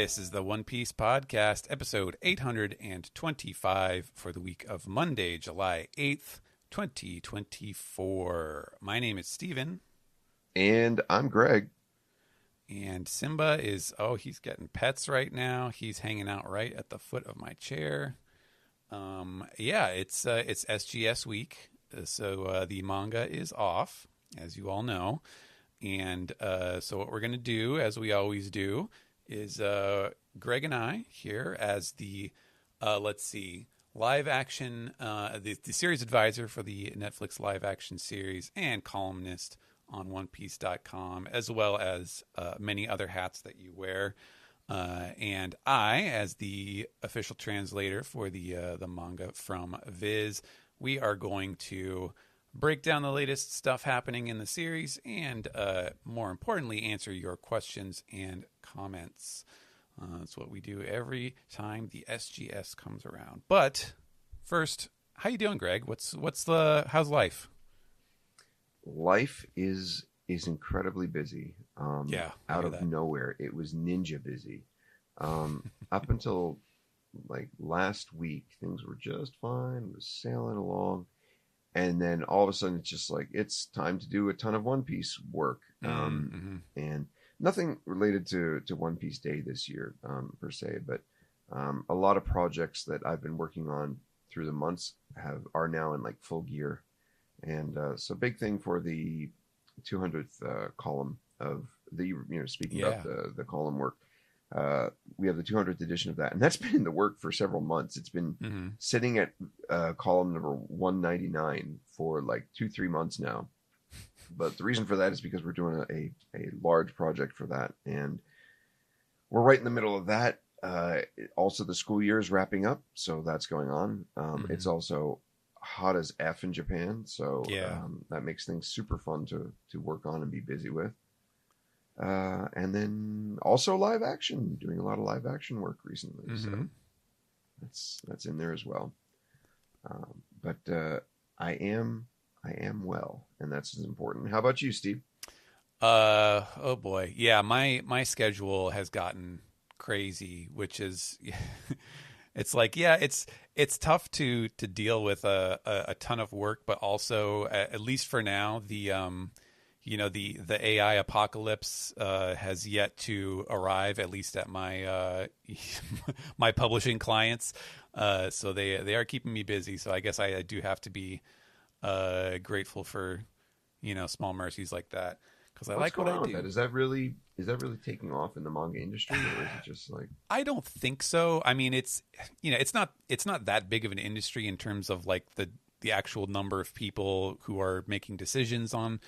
This is the One Piece Podcast, episode 825 for the week of Monday, July 8th, 2024. My name is Steven. And I'm Greg. And Simba is, he's getting pets right now. He's hanging out right at the foot of my chair. It's SGS week, so the manga is off, as you all know. And so what we're going to do, as we always do, is Greg and I here as the, live action, the series advisor for the Netflix live action series and columnist on OnePiece.com, as well as many other hats that you wear. And I, as the official translator for the manga from Viz, we are going to break down the latest stuff happening in the series and, more importantly, answer your questions and comments. That's what we do every time the SGS comes around. But first, how you doing, Greg? How's life? Life is incredibly busy. Out of nowhere, it was ninja busy. Up until like last week, things were just fine. It was sailing along. And then all of a sudden, it's just like, it's time to do a ton of One Piece work. And nothing related to One Piece Day this year, per se, but a lot of projects that I've been working on through the months are now in like full gear. And so big thing for the 200th column of the, speaking about the column work, we have the 200th edition of that, and that's been in the work for several months. It's been sitting at column number 199 for like 2-3 months now. But the reason for that is because we're doing a large project for that, and we're right in the middle of that. Also, the school year is wrapping up, so that's going on. It's also hot as F in Japan, so that makes things super fun to work on and be busy with. And then also live action, doing a lot of live action work recently. So that's in there as well. But I am well, and that's important. How about you, Steve? Oh boy. Yeah, my schedule has gotten crazy, which is it's like, it's tough to deal with a ton of work, but also at least for now, the AI apocalypse has yet to arrive, at least at my my publishing clients. So they are keeping me busy. So I guess I do have to be grateful for small mercies like that, because I like what I do. Is that really taking off in the manga industry, or is it just like? I don't think so. I mean, it's not that big of an industry in terms of like the actual number of people who are making decisions on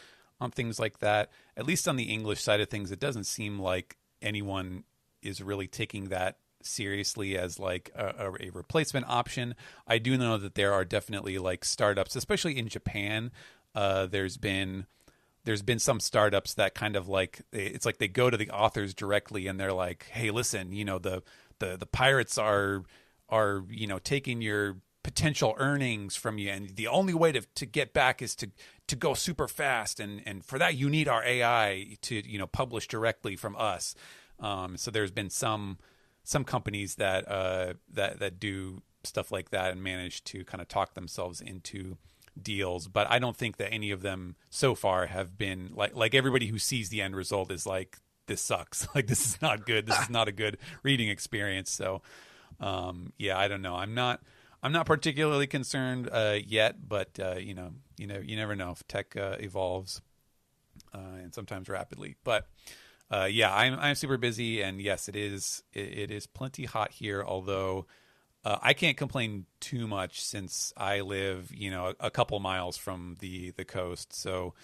things like that. At least on the English side of things, it doesn't seem like anyone is really taking that seriously as like a replacement option. I do know that there are definitely like startups, especially in Japan. There's been some startups that kind of like, it's like they go to the authors directly and they're like, hey, listen, the pirates are taking your potential earnings from you, and the only way to get back is to go super fast, and for that you need our AI to publish directly from us. So there's been some companies that do stuff like that and manage to kind of talk themselves into deals, but I don't think that any of them so far have been like everybody who sees the end result is like, this sucks, like this is not good, this is not a good reading experience. So I don't know. I'm not particularly concerned yet, but you never know if tech evolves, and sometimes rapidly. But I'm super busy, and yes, it is plenty hot here. Although I can't complain too much since I live a couple miles from the coast, so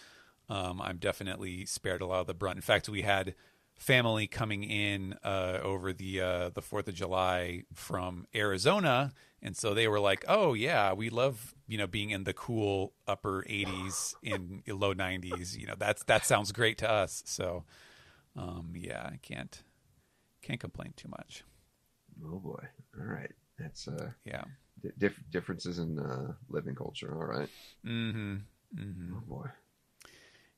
I'm definitely spared a lot of the brunt. In fact, we had family coming in over the 4th of July from Arizona, and so they were like, oh yeah, we love being in the cool upper 80s in low 90s. That sounds great to us. So I can't complain too much. Oh boy. All right, that's differences in living culture. All right. Oh boy.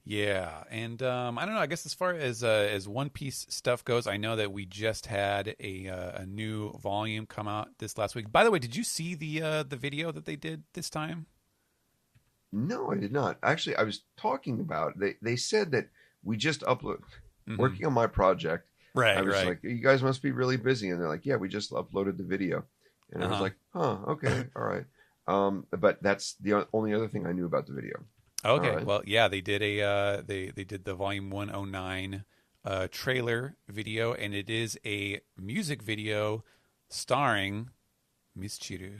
Yeah, and I don't know. I guess as far as One Piece stuff goes, I know that we just had a new volume come out this last week. By the way, did you see the video that they did this time? No, I did not. Actually, I was talking about they said that we just upload working on my project. Right, I was right. like, you guys must be really busy, and they're like, yeah, we just uploaded the video, and I was like, huh, okay, all right. But that's the only other thing I knew about the video. Okay, Right. well, yeah, they did they did the Volume 109 trailer video, and it is a music video starring Miss Chiru,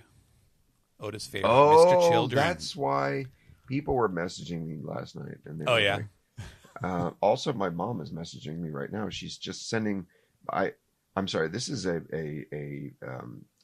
Oda's favorite, Mr. Oh, Children. that's why people were messaging me last night, and they Oh were yeah. like, also, my mom is messaging me right now. She's just sending. I'm sorry. This is a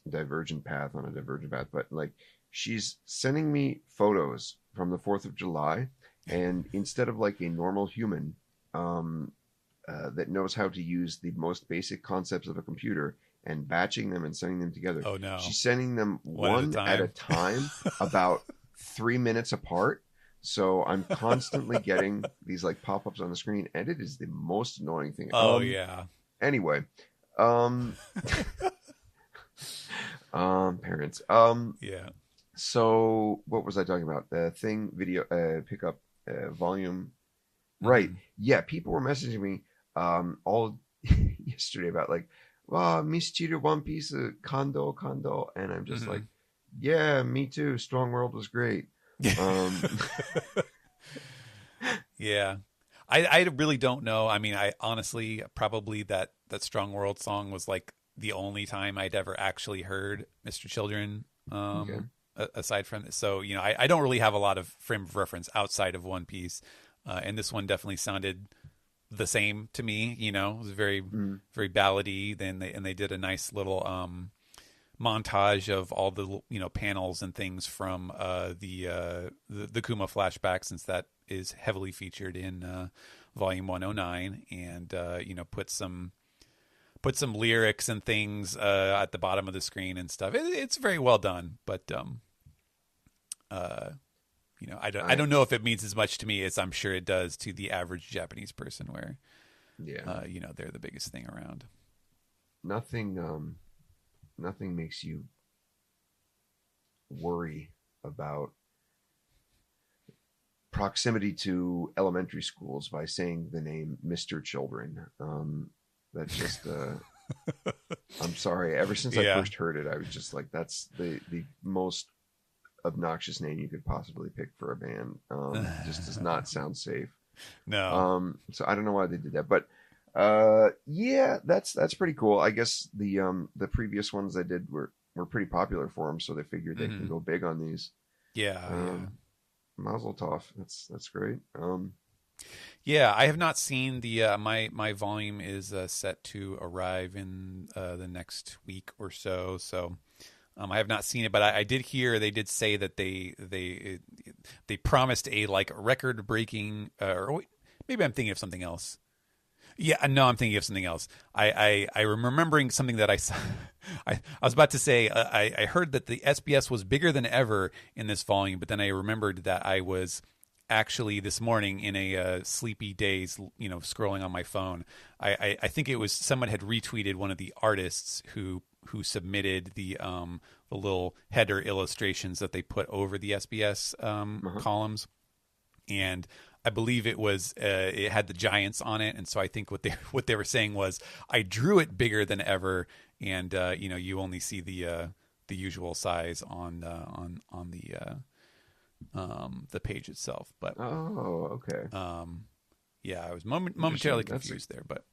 divergent path on a divergent path, but like she's sending me photos from the 4th of July, and instead of like a normal human that knows how to use the most basic concepts of a computer and batching them and sending them together, Oh no. she's sending them one at a time, about 3 minutes apart. So I'm constantly getting these like pop-ups on the screen, and it is the most annoying thing. Oh yeah. Anyway, parents. Yeah. So what was I talking about? The thing video pickup volume. Right. Yeah, people were messaging me all yesterday about like, wow, Miss Cheater One Piece Kondo, and I'm just like, yeah, me too. Strong World was great. Yeah. I really don't know. I mean, I honestly probably that Strong World song was like the only time I'd ever actually heard Mr. Children Okay. aside from this. So, you know, I don't really have a lot of frame of reference outside of One Piece. And this one definitely sounded the same to me, you know. It was very very ballady. Then they did a nice little montage of all the, you know, panels and things from the Kuma flashback, since that is heavily featured in volume 109, and you know, put some lyrics and things at the bottom of the screen and stuff. It's very well done, but you know, I don't know if it means as much to me as I'm sure it does to the average Japanese person, where you know, they're the biggest thing around. Nothing makes you worry about proximity to elementary schools by saying the name Mr. Children. That's just I'm sorry. Ever since I first heard it, I was just like, that's the most obnoxious name you could possibly pick for a band. It just does not sound safe. No. So I don't know why they did that, but yeah, that's pretty cool. I guess the previous ones they did were pretty popular for them, so they figured they can go big on these. Yeah. Mazel tov. That's great. Yeah, I have not seen the my volume is set to arrive in the next week or so. So I have not seen it, but I did hear they did say that they promised a like record breaking or maybe I'm thinking of something else. Yeah, no, I'm thinking of something else. I'm remembering something that I saw. I was about to say I heard that the SBS was bigger than ever in this volume, but then I remembered that I was actually this morning in a sleepy daze, you know, scrolling on my phone. I think it was someone had retweeted one of the artists who submitted the little header illustrations that they put over the SBS columns, and I believe it was it had the Giants on it, and so I think what they were saying was I drew it bigger than ever, and you know, you only see the usual size on the page itself. But okay. Yeah, I was momentarily confused there, but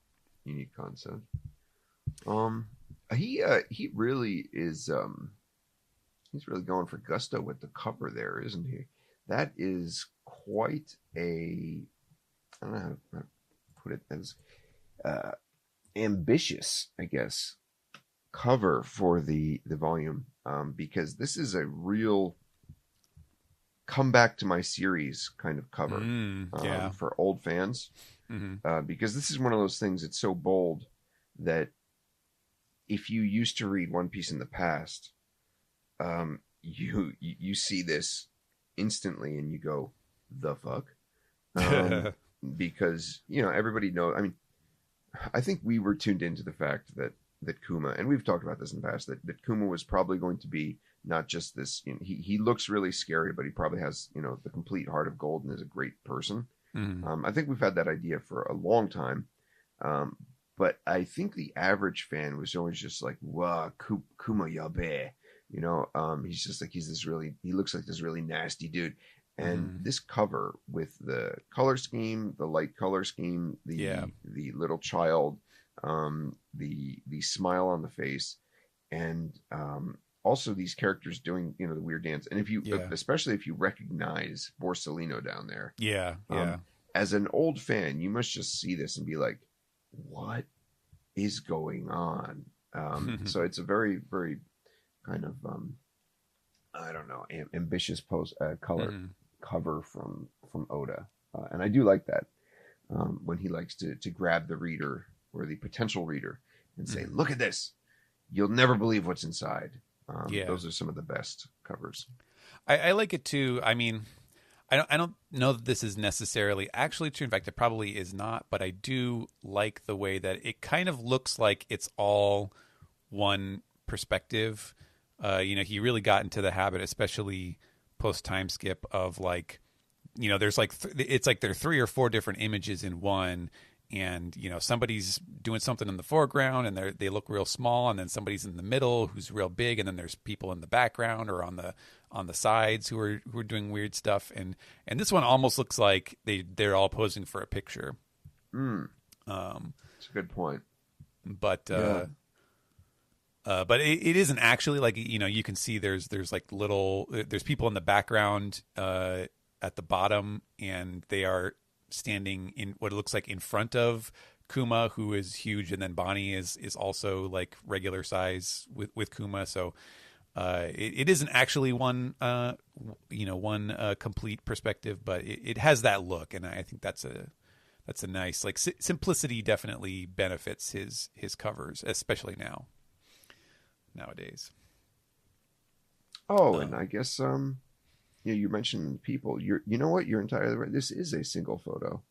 unique concept. He really is he's really going for gusto with the cover there, isn't he? That is quite a, I don't know how to put it, as ambitious, I guess, cover for the volume, because this is a real come back to my series kind of cover for old fans, because this is one of those things that's so bold that if you used to read One Piece in the past, you see this instantly and you go, the fuck? because everybody knows. I mean, I think we were tuned into the fact that Kuma, and we've talked about this in the past, that Kuma was probably going to be not just this. He looks really scary, but he probably has the complete heart of gold and is a great person. I think we've had that idea for a long time, but I think the average fan was always just like, "Wow, Kuma yabe," he's just like he looks like this really nasty dude. And this cover with the color scheme, the light color scheme, the little child, the smile on the face, and also these characters doing the weird dance. And especially if you recognize Borsellino down there, as an old fan, you must just see this and be like, what is going on? So it's a very, very kind of I don't know, ambitious color cover from Oda, and I do like that when he likes to grab the reader or the potential reader and say, "Look at this! You'll never believe what's inside." Those are some of the best covers. I like it too. I mean, I don't know that this is necessarily actually true. In fact, it probably is not. But I do like the way that it kind of looks like it's all one perspective. He really got into the habit, especially post time skip, of like, there's like it's like there are 3 or 4 different images in one, and somebody's doing something in the foreground and they look real small, and then somebody's in the middle who's real big, and then there's people in the background or on the sides who are doing weird stuff, and this one almost looks like they're all posing for a picture. That's a good point. But but it isn't actually like, you can see there's like there's people in the background at the bottom, and they are standing in what it looks like in front of Kuma, who is huge, and then Bonnie is also like regular size with Kuma. So it isn't actually one complete perspective, but it has that look, and I think that's a nice, like, simplicity definitely benefits his covers, especially nowadays. And I guess you mentioned people. You know what? You're entirely right. This is a single photo,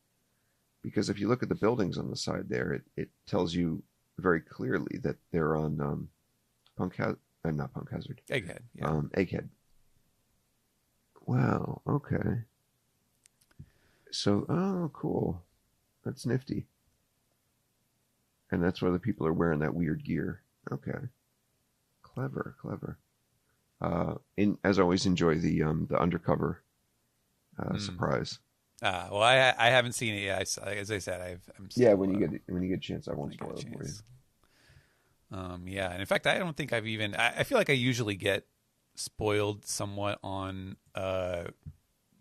because if you look at the buildings on the side there, it tells you very clearly that they're on not Punk Hazard. Egghead. Yeah. Egghead. Wow. Okay. So, cool. That's nifty. And that's why the people are wearing that weird gear. Okay. Clever. As always, enjoy the undercover surprise. Well, I haven't seen it yet. As I said, I'm still, when you get a chance, I won't spoil it for you. And in fact, I don't think I've even. I feel like I usually get spoiled somewhat on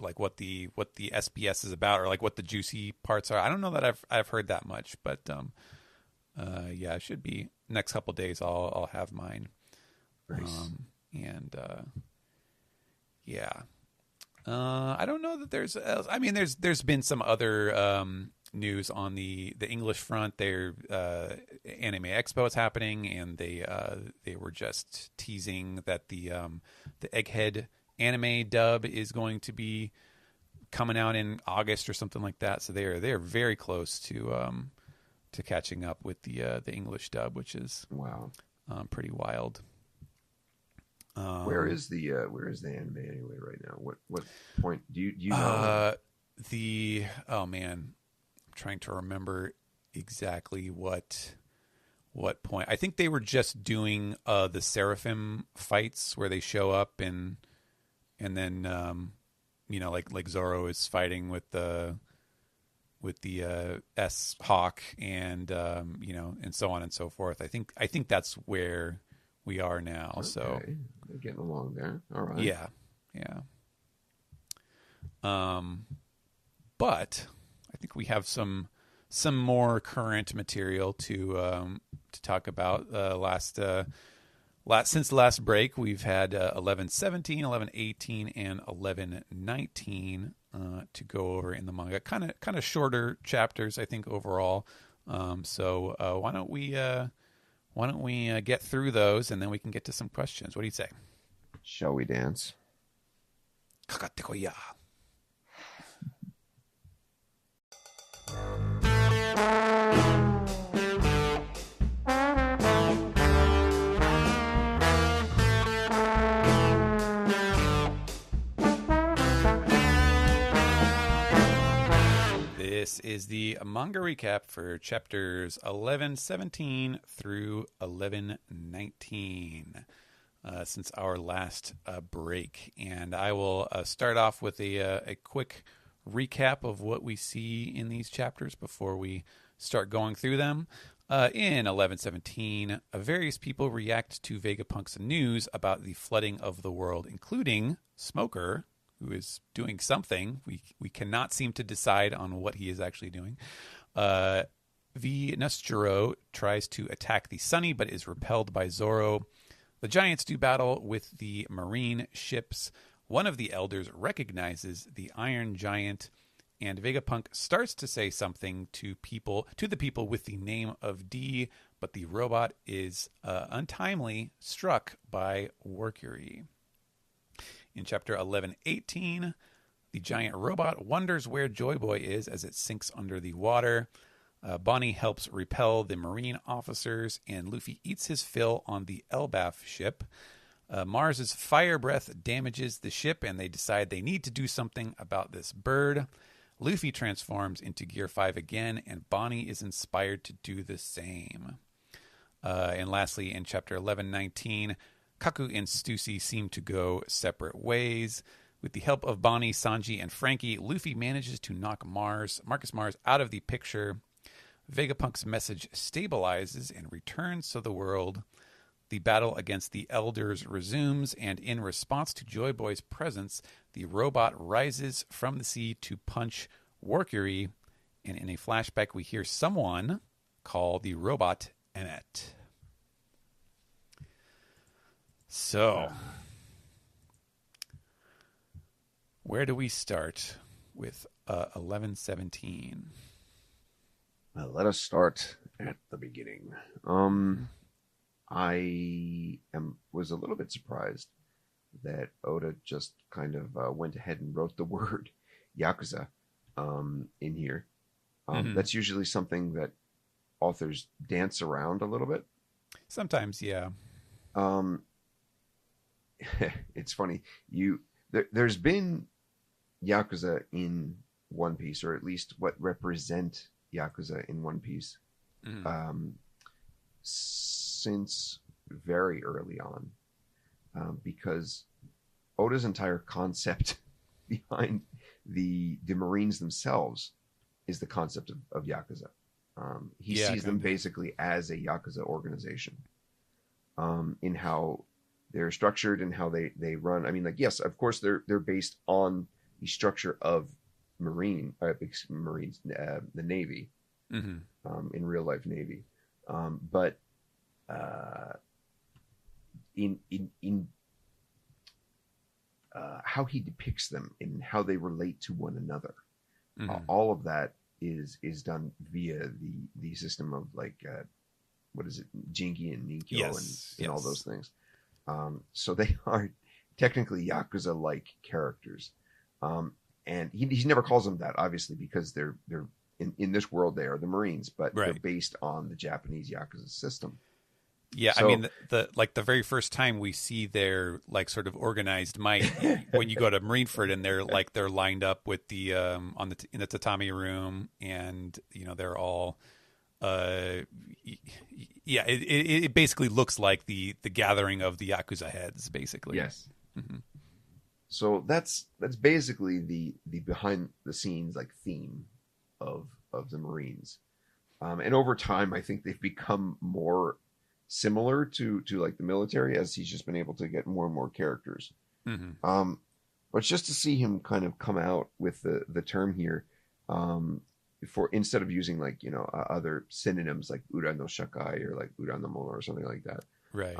like what the SBS is about, or like what the juicy parts are. I don't know that I've heard that much, but it should be next couple of days. I'll have mine. Nice. I don't know that there's. I mean, there's been some other news on the English front. Their Anime Expo is happening, and they were just teasing that the Egghead anime dub is going to be coming out in August or something like that. So they're very close to catching up with the English dub, which is pretty wild. Where is the anime anyway right now? What point do you know? Oh man, I'm trying to remember exactly what point. I think they were just doing the Seraphim fights where they show up and then like Zoro is fighting with the S Hawk and and so on and so forth. I think that's where we are now. Okay. So they're getting along there. All right. Yeah. But I think we have some more current material to talk about. Since the last break, we've had 11:17, 11:18, and 11:19 to go over in the manga. Kind of shorter chapters, I think, overall. So why don't we get through those, and then we can get to some questions. What do you say? Shall we dance? This is the manga recap for chapters 1117 through 1119 since our last break. And I will start off with a quick recap of what we see in these chapters before we start going through them. In 1117, various people react to Vegapunk's news about the flooding of the world, including Smoker, who is doing something. We cannot seem to decide on what he is actually doing. Nostro tries to attack the Sunny, but is repelled by Zoro. The giants do battle with the marine ships. One of the elders recognizes the Iron Giant, and Vegapunk starts to say something to the people with the name of D, but the robot is untimely struck by Mercury. In chapter 1118, the giant robot wonders where Joy Boy is as it sinks under the water. Bonnie helps repel the marine officers, and Luffy eats his fill on the Elbaf ship. Mars's fire breath damages the ship, and they decide they need to do something about this bird. Luffy transforms into Gear 5 again, and Bonnie is inspired to do the same. And lastly, in chapter 1119, Kaku and Stussy seem to go separate ways. With the help of Bonnie, Sanji, and Frankie, Luffy manages to knock Marcus Mars out of the picture. Vegapunk's message stabilizes and returns to the world. The battle against the Elders resumes, and in response to Joy Boy's presence, the robot rises from the sea to punch Mercury, and in a flashback we hear someone call the robot Emmet. So, where do we start with 1117? Well, let us start at the beginning. I was a little bit surprised that Oda just kind of went ahead and wrote the word Yakuza in here. That's usually something that authors dance around a little bit. Sometimes, yeah. It's funny. There's been Yakuza in One Piece, or at least what represent Yakuza in One Piece, since very early on, because Oda's entire concept behind the Marines themselves is the concept of Yakuza. He sees them basically as a Yakuza organization, in how they're structured and how they run. I mean, like, yes, of course they're based on the structure of Marines, the Navy, in real life Navy, but in how he depicts them and how they relate to one another, all of that is done via the system of, like, what is it, Jinki and Ninkyo, and all those things. So they are technically Yakuza-like characters. And he never calls them that, obviously, because they're in this world they are the Marines, but they're based on the Japanese Yakuza system. Yeah, so, I mean, the very first time we see their, like, sort of organized might when you go to Marineford, and they're lined up with the in the tatami room, and they're all it basically looks like the gathering of the Yakuza heads, basically. Yes. So that's basically the behind the scenes, like, theme of the Marines, and over time I think they've become more similar to like the military, as he's just been able to get more and more characters. But just to see him kind of come out with the term here, for instead of using, like, other synonyms like Ura no Shakai or like Ura no Mono or something like that. Right.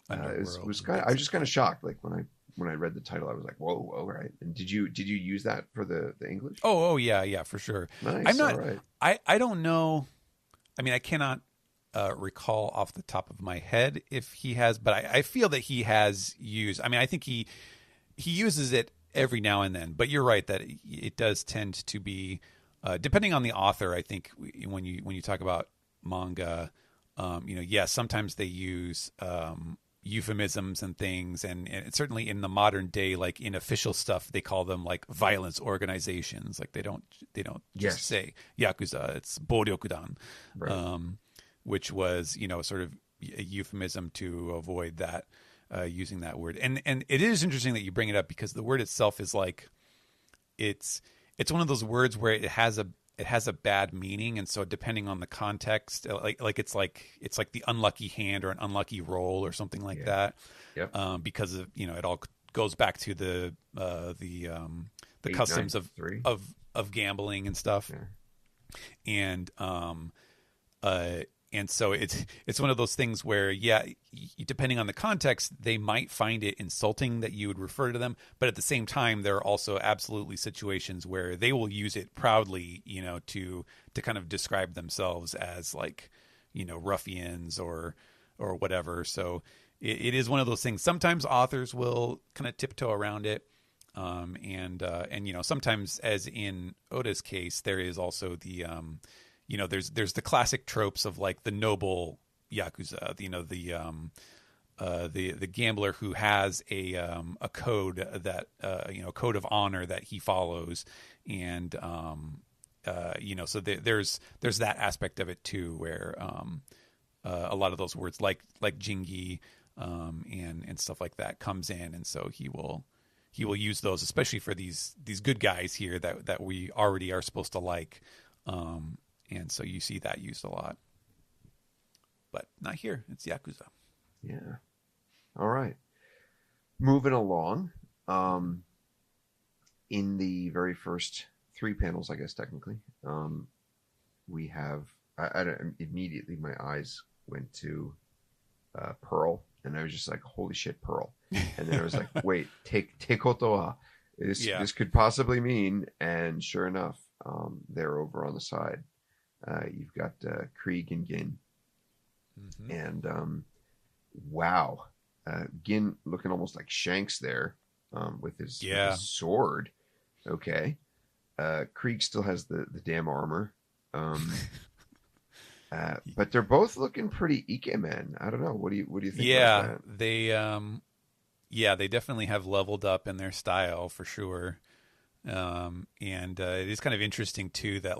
It was kind of, I was just kind of shocked, like, when I read the title, I was like, whoa, all right. And did you use that for the English? Oh yeah, for sure. Nice. I'm not. All right. I don't know. I mean, I cannot recall off the top of my head if he has, but I feel that he has used. I mean, I think he uses it every now and then. But you're right that it does tend to be depending on the author, I think when you talk about manga, sometimes they use euphemisms and things, and certainly in the modern day, like in official stuff, they call them like violence organizations. Like they don't just say yakuza, it's boryokudan, right. Which was sort of a euphemism to avoid that using that word. And it is interesting that you bring it up, because the word itself is like it's one of those words where it has a bad meaning, and so depending on the context, it's like the unlucky hand or an unlucky roll or something like that. Yep. Because of it all goes back to the customs of gambling and stuff. Yeah. And so it's one of those things where, depending on the context, they might find it insulting that you would refer to them. But at the same time, there are also absolutely situations where they will use it proudly, to kind of describe themselves as like, ruffians or whatever. So it is one of those things. Sometimes authors will kind of tiptoe around it. And sometimes, as in Oda's case, there is also the, there's the classic tropes of like the noble yakuza, the gambler who has a code that code of honor that he follows, and so there's that aspect of it too, where a lot of those words like jingi and stuff like that comes in, and so he will use those, especially for these good guys here that we already are supposed to like. And so you see that used a lot, but not here. It's Yakuza. Yeah. All right. Moving along. In the very first 3 panels, I guess technically, we have. Immediately my eyes went to Pearl, and I was just like, "Holy shit, Pearl!" And then I was like, "Wait, tekoto this could possibly mean?" And sure enough, they're over on the side. You've got Krieg and Gin. Mm-hmm. And wow, Gin looking almost like Shanks there with his sword. Okay. Krieg still has the damn armor. But they're both looking pretty Ikemen. I don't know. What do you think about that? They definitely have leveled up in their style for sure. And it is kind of interesting too that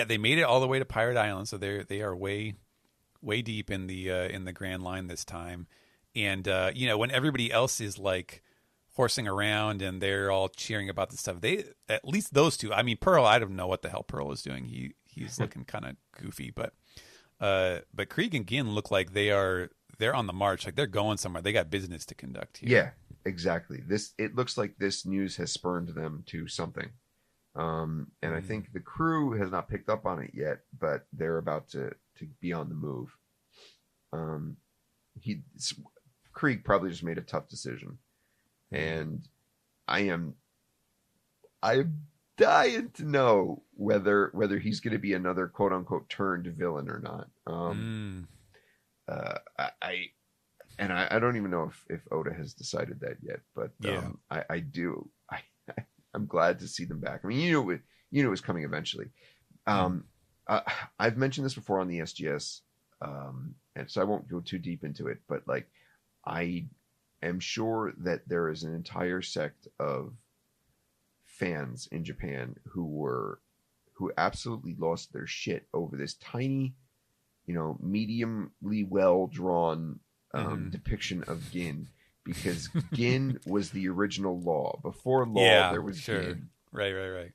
they made it all the way to Pirate Island, so they are way deep in the Grand Line this time. And when everybody else is like horsing around and they're all cheering about this stuff, at least those two. I mean, Pearl, I don't know what the hell Pearl is doing. He's looking kind of goofy, but Krieg and Gin look like they're on the march, like they're going somewhere. They got business to conduct here. Yeah, exactly. It looks like this news has spurned them to something. And I think the crew has not picked up on it yet, but they're about to be on the move. Krieg probably just made a tough decision, and I'm dying to know whether he's going to be another quote unquote turned villain or not. I don't even know if Oda has decided that yet, but I do. I'm glad to see them back. I mean, it was coming eventually. I've mentioned this before on the SGS, and so I won't go too deep into it. But I am sure that there is an entire sect of fans in Japan who absolutely lost their shit over this tiny, mediumly well drawn depiction of Gin. Because Gin was the original Law. Before Law, there was Gin. Right.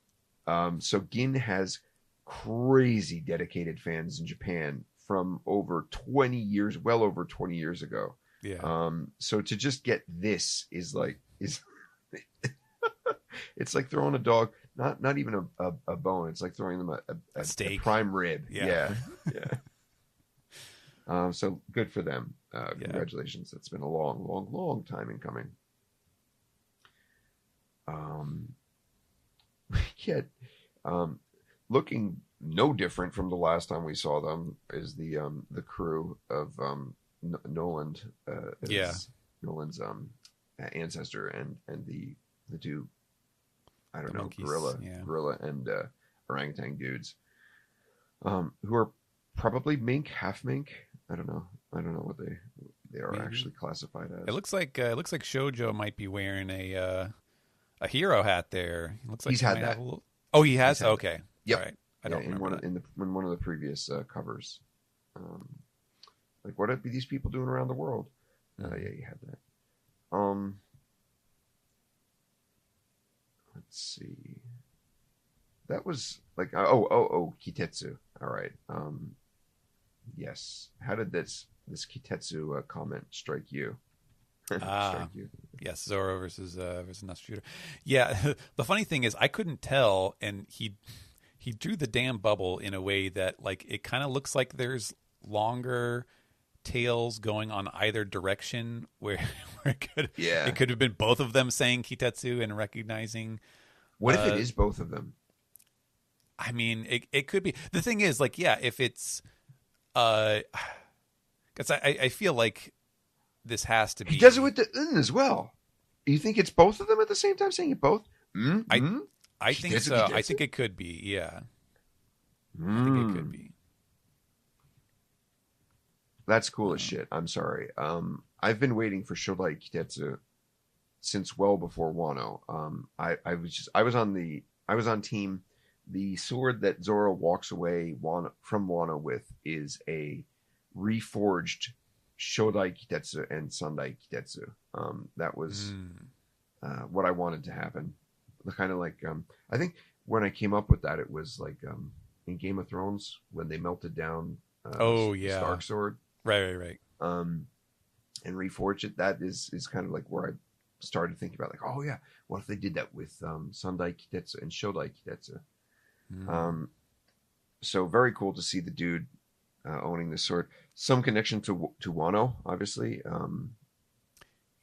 So Gin has crazy dedicated fans in Japan from over 20 years, well over 20 years ago. Yeah. So to just get this is it's like throwing a dog, not even a bone. It's like throwing them a steak, a prime rib. Yeah. So good for them. Congratulations. It's been a long time in coming. Looking no different from the last time we saw them is the crew of Noland. Noland's ancestor and the two, I don't know, monkeys, Gorilla and orangutan dudes, who are probably mink, half mink. I don't know what they are actually classified as. It looks like Shoujo might be wearing a hero hat there. It looks like he's had that. Oh, he has. Okay, yep. All right. I don't remember in one of the previous covers. Like, what are these people doing around the world? Yeah, you had that. Let's see. That was like Kitetsu. All right. Yes. How did this Kitetsu comment strike you? Yes, Zoro versus Natsushiro. Yeah, the funny thing is I couldn't tell, and he drew the damn bubble in a way that like it kind of looks like there's longer tails going on either direction where it could have been both of them saying Kitetsu and recognizing. What if it is both of them? I mean, it could be. The thing is, like, yeah, if it's because I feel like this has to be. He does it with the as well. You think it's both of them at the same time saying it both? I think so. I think it could be. Yeah. I think it could be. That's cool as shit. I'm sorry. I've been waiting for Shodai Kitetsu since well before Wano. I was on team. The sword that Zoro walks away from Wano with is a reforged Shodai Kitetsu and Sandai Kitetsu. That was what I wanted to happen. Kind of like I think when I came up with that, it was like in Game of Thrones when they melted down Stark sword. Right. And reforged it. That is kind of like where I started thinking about, like, oh yeah, what if they did that with Sandai Kitetsu and Shodai Kitetsu? So very cool to see the dude owning this sword. Some connection to Wano, obviously.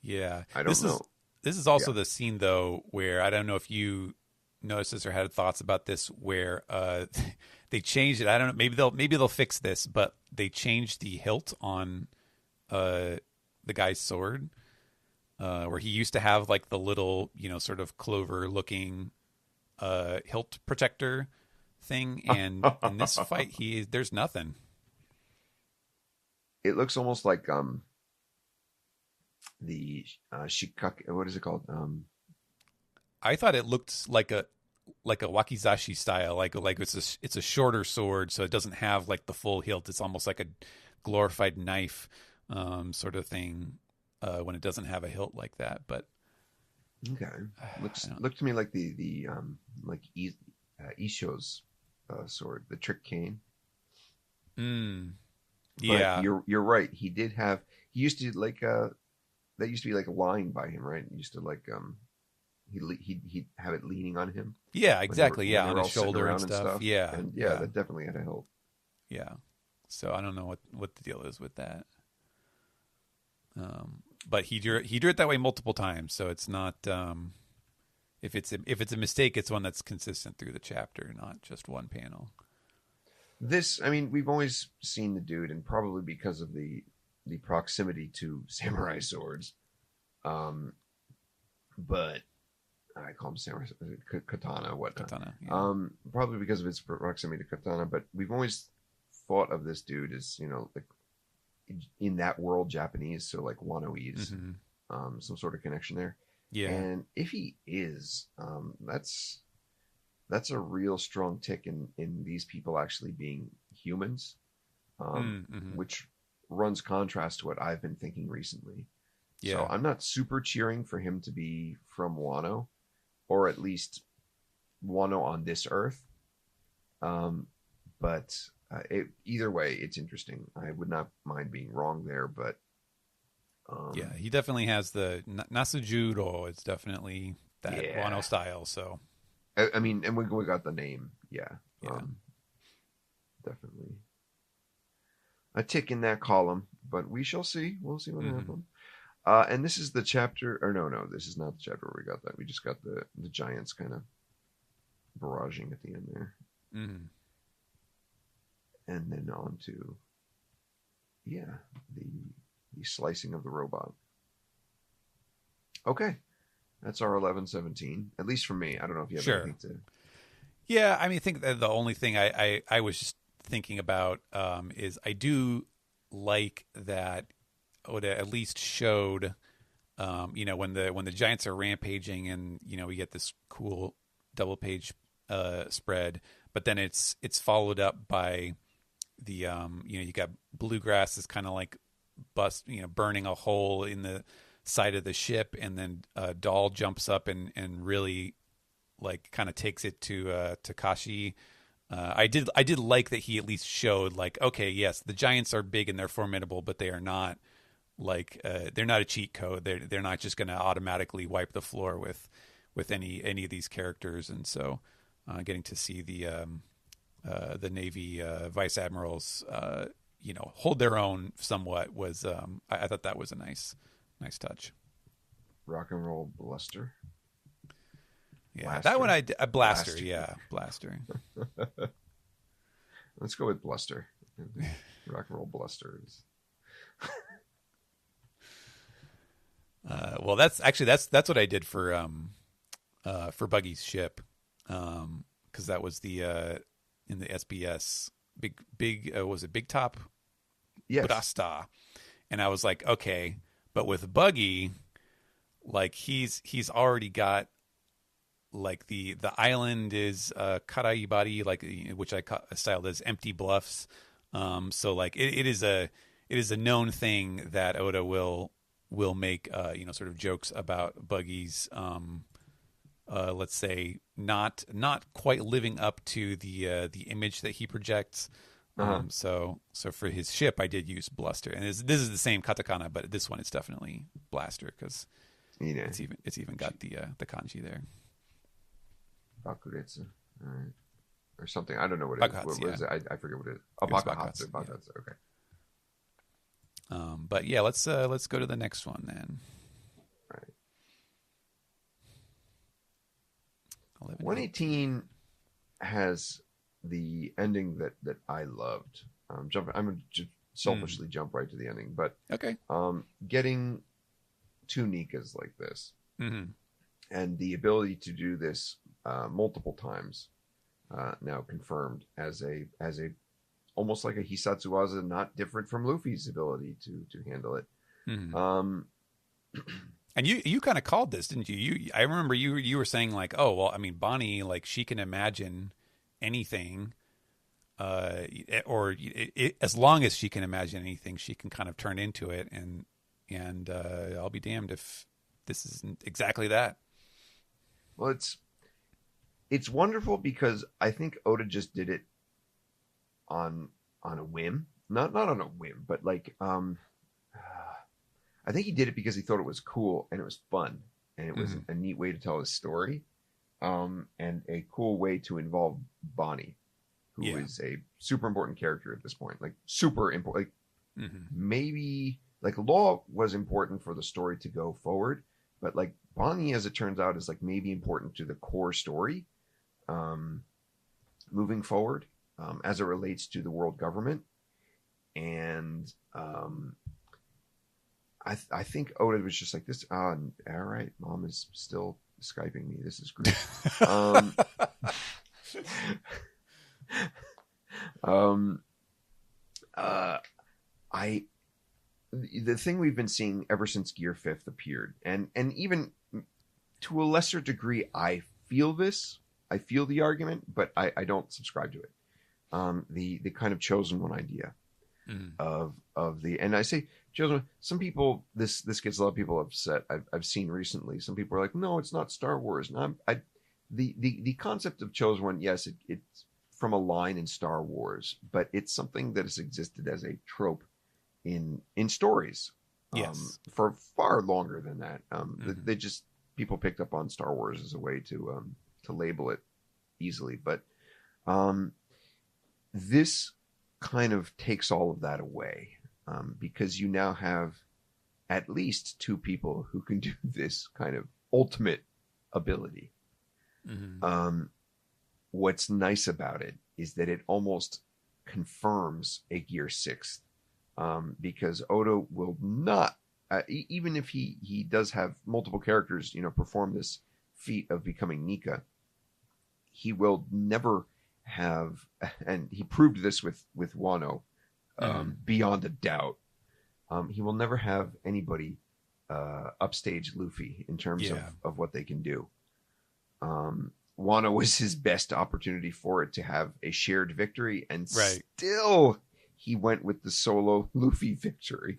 Yeah, I don't know. This is also the scene though where I don't know if you noticed this or had thoughts about this, where they changed it. I don't know. Maybe they'll fix this, but they changed the hilt on the guy's sword, where he used to have like the little, sort of clover looking hilt protector thing, and in this fight there's nothing. It looks almost like the shikake. What is it called? I thought it looked like a wakizashi style, like it's a shorter sword, so it doesn't have like the full hilt. It's almost like a glorified knife sort of thing when it doesn't have a hilt like that. But okay, looked to me like the like Isho's sword, the trick cane. Yeah, but you're right. He used to like that used to be like a line by him, right? He used to like he'd have it leaning on him. Yeah, exactly. On his shoulder and stuff. Yeah, and that definitely had a hilt. Yeah, so I don't know what the deal is with that. But he drew it that way multiple times, so it's not. If it's a mistake, it's one that's consistent through the chapter, not just one panel. We've always seen the dude, and probably because of the proximity to samurai swords, but I call them samurai katana, whatnot. Katana, yeah. Probably because of its proximity to katana, but we've always thought of this dude as, like in that world Japanese, so like Wanoese, some sort of connection there. Yeah, and if he is, that's a real strong tick in these people actually being humans, which runs contrast to what I've been thinking recently. Yeah. So I'm not super cheering for him to be from Wano, or at least Wano on this earth. But either way, it's interesting. I would not mind being wrong there, but yeah, he definitely has the Nasujuro. It's definitely that Wano style. So I mean, and we got the name. Yeah. Definitely a tick in that column, but we shall see. We'll see what happens. And this is the chapter, or no, this is not the chapter where we got that. We just got the giants kind of barraging at the end there. And then on to, the slicing of the robot. Okay. That's our 11-17, at least for me. I don't know if you have anything to... Yeah, I mean, I think that the only thing I was just thinking about is I do like that Oda at least showed, when the giants are rampaging and we get this cool double page spread, but then it's followed up by the you got Bluegrass is kind of like burning a hole in the side of the ship, and then Doll jumps up and really like kind of takes it to Takashi. I did like that he at least showed like, okay, yes, the giants are big and they're formidable, but they are not like they're not a cheat code. They're not just going to automatically wipe the floor with any of these characters. And so getting to see the Navy vice admirals hold their own somewhat was I thought that was a nice touch. Rock and roll bluster. Yeah, Blaster. that one a blaster. Yeah, blaster. Let's go with bluster. Rock and roll blusters. Well, that's what I did for Buggy's ship, because that was the in the SBS big was it Big Top? Yes. Brasta. And I was like, okay, but with Buggy, like he's already got like the island is Karaibari, like which I styled as empty bluffs. So like it is a known thing that Oda will make sort of jokes about Buggy's let's say not quite living up to the image that he projects. So for his ship, I did use bluster, and this is the same katakana, but this one is definitely blaster because it's even got the kanji there. Bakuretsu, or something. I don't know what it is. What is it? I forget what it is. Oh, Bakuhatsu. Bakuhatsu. Okay. But yeah, let's go to the next one then. All right. 118 has the ending that I loved. I'm going to selfishly jump right to the ending, but okay. Getting two Nikas like this, and the ability to do this multiple times, now confirmed as a almost like a Hisatsuwaza, not different from Luffy's ability to handle it. And you kind of called this, didn't you? I remember you were saying like, oh well, I mean Bonnie, like she can imagine anything, or as long as she can imagine anything, she can kind of turn into it, and I'll be damned if this isn't exactly that. Well, it's wonderful because I think Oda just did it on a whim, not on a whim, but like I think he did it because he thought it was cool and it was fun and it was a neat way to tell his story, and a cool way to involve Bonnie, who is a super important character at this point, like super important. Like maybe like Law was important for the story to go forward, but like Bonnie, as it turns out, is like maybe important to the core story, moving forward. As it relates to the world government. And I think Oda was just like this. All right, Mom is still Skyping me. This is great. The thing we've been seeing ever since Gear 5th appeared, and even to a lesser degree, I feel the argument, but I don't subscribe to it. The kind of chosen one idea of the, and I say chosen. Some people, this gets a lot of people upset. I've seen recently. Some people are like, no, it's not Star Wars. And the concept of chosen one, yes, it's from a line in Star Wars, but it's something that has existed as a trope in stories, for far longer than that. They just, people picked up on Star Wars as a way to label it easily, but this kind of takes all of that away, because you now have at least two people who can do this kind of ultimate ability. What's nice about it is that it almost confirms a Gear 6, because Oda will not, even if he does have multiple characters, perform this feat of becoming Nika, he will never have, and he proved this with Wano, beyond a doubt. He will never have anybody upstage Luffy in terms of what they can do. Wano was his best opportunity for it to have a shared victory, and still he went with the solo Luffy victory.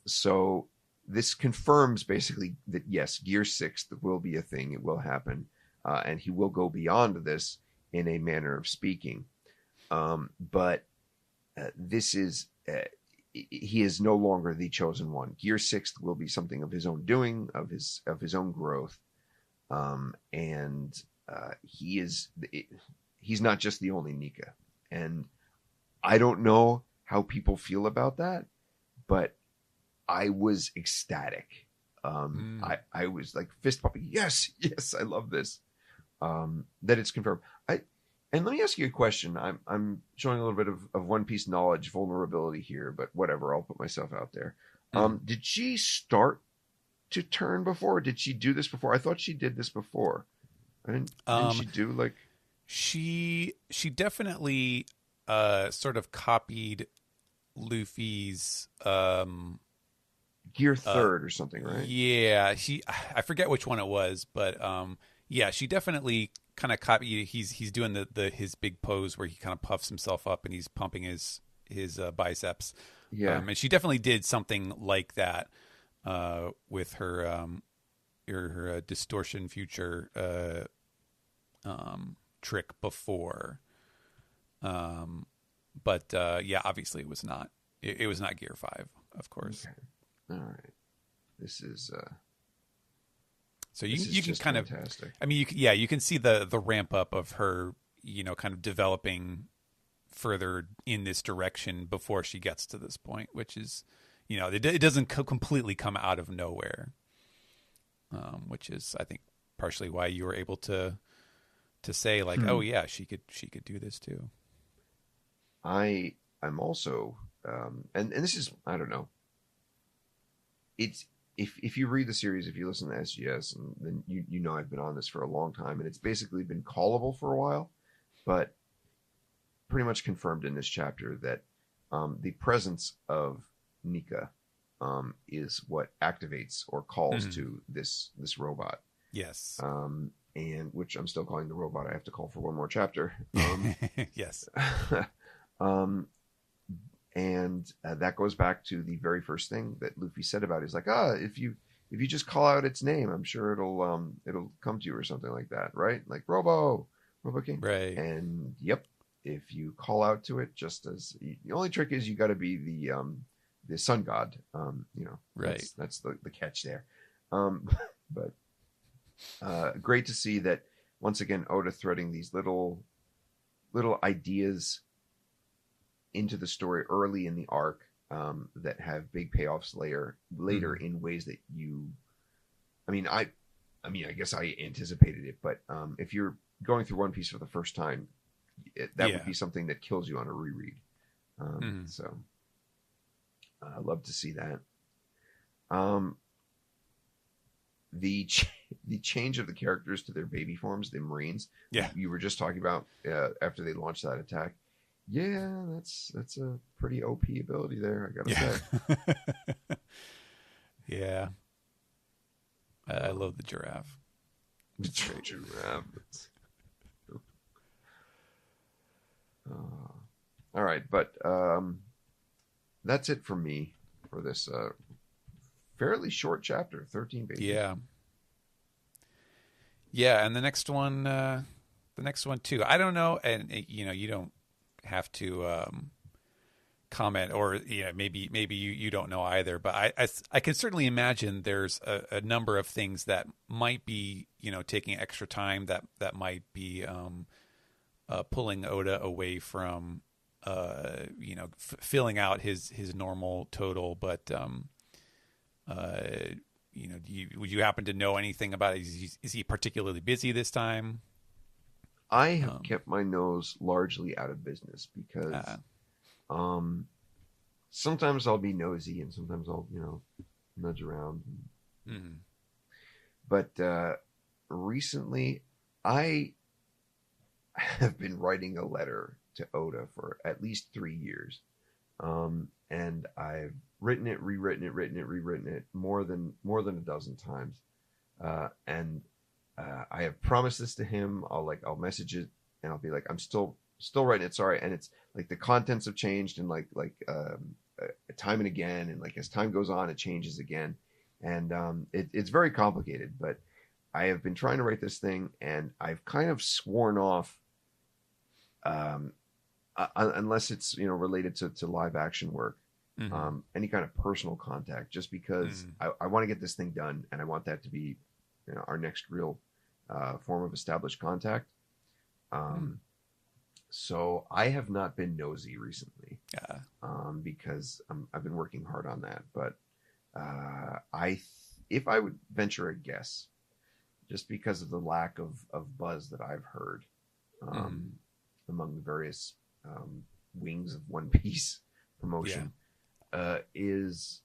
So this confirms basically that yes, Gear 6 will be a thing. It will happen, and he will go beyond this in a manner of speaking. But this is he is no longer the chosen one. Gear 6 will be something of his own doing, of his own growth, and he's not just the only Nika. And I don't know how people feel about that, but I was ecstatic. I was like fist pumping. Yes, I love this. That it's confirmed. And let me ask you a question. I'm showing a little bit of One Piece knowledge vulnerability here, but whatever. I'll put myself out there. Did she start to turn before? Did she do this before? I thought she did this before. Didn't she do like? She definitely sort of copied Luffy's Gear 3rd or something, right? Yeah, I forget which one it was, but yeah, she definitely kind of copied. He's doing his big pose where he kind of puffs himself up and he's pumping his biceps. Yeah, and she definitely did something like that with her distortion future trick before. But yeah, obviously it was not. It was not Gear 5, of course. Okay. All right. This is. So you can kind fantastic. of. I mean, you can see the ramp up of her, kind of developing further in this direction before she gets to this point, which is, it doesn't completely come out of nowhere, which is, I think, partially why you were able to say like, oh yeah, she could do this too. I'm also, and this is, I don't know. It's if you read the series, if you listen to SGS, and then you know I've been on this for a long time, and it's basically been callable for a while, but pretty much confirmed in this chapter that the presence of Nika is what activates or calls to this robot. Yes. And which I'm still calling the robot. I have to call for one more chapter. Yes. And that goes back to the very first thing that Luffy said about it. He's like, if you just call out its name, I'm sure it'll come to you or something like that, right? Like Robo King, right? And yep, if you call out to it, just as the only trick is you got to be the sun god, right? That's the catch there. But great to see that once again Oda threading these little ideas into the story early in the arc that have big payoffs later in ways that I guess I anticipated it, but if you're going through One Piece for the first time, that would be something that kills you on a reread. So I love to see that. The change of the characters to their baby forms, the Marines, you were just talking about after they launched that attack. Yeah, that's a pretty OP ability there, I gotta say. Yeah. I love the giraffe. The giraffe. All right, but that's it for me for this fairly short chapter, 13 pages. Yeah, and the next one too. I don't know, and you don't have to comment, or maybe you don't know either, but I can certainly imagine there's a number of things that might be taking extra time that might be pulling Oda away from filling out his normal total, but would you happen to know anything about it? Is he particularly busy this time? I have kept my nose largely out of business because sometimes I'll be nosy and sometimes I'll, nudge around. But recently, I have been writing a letter to Oda for at least 3 years. And I've written it, rewritten it, rewritten it more than a dozen times. And I have promised this to him. I'll message it and I'll be like, I'm still writing it. Sorry. And it's like the contents have changed and time and again. And like, as time goes on, it changes again. And it's very complicated, but I have been trying to write this thing and I've kind of sworn off, unless it's, related to live action work, any kind of personal contact, just because I want to get this thing done and I want that to be, our next real form of established contact. So I have not been nosy recently, because I've been working hard on that. But if I would venture a guess, just because of the lack of buzz that I've heard among the various wings of One Piece promotion, is,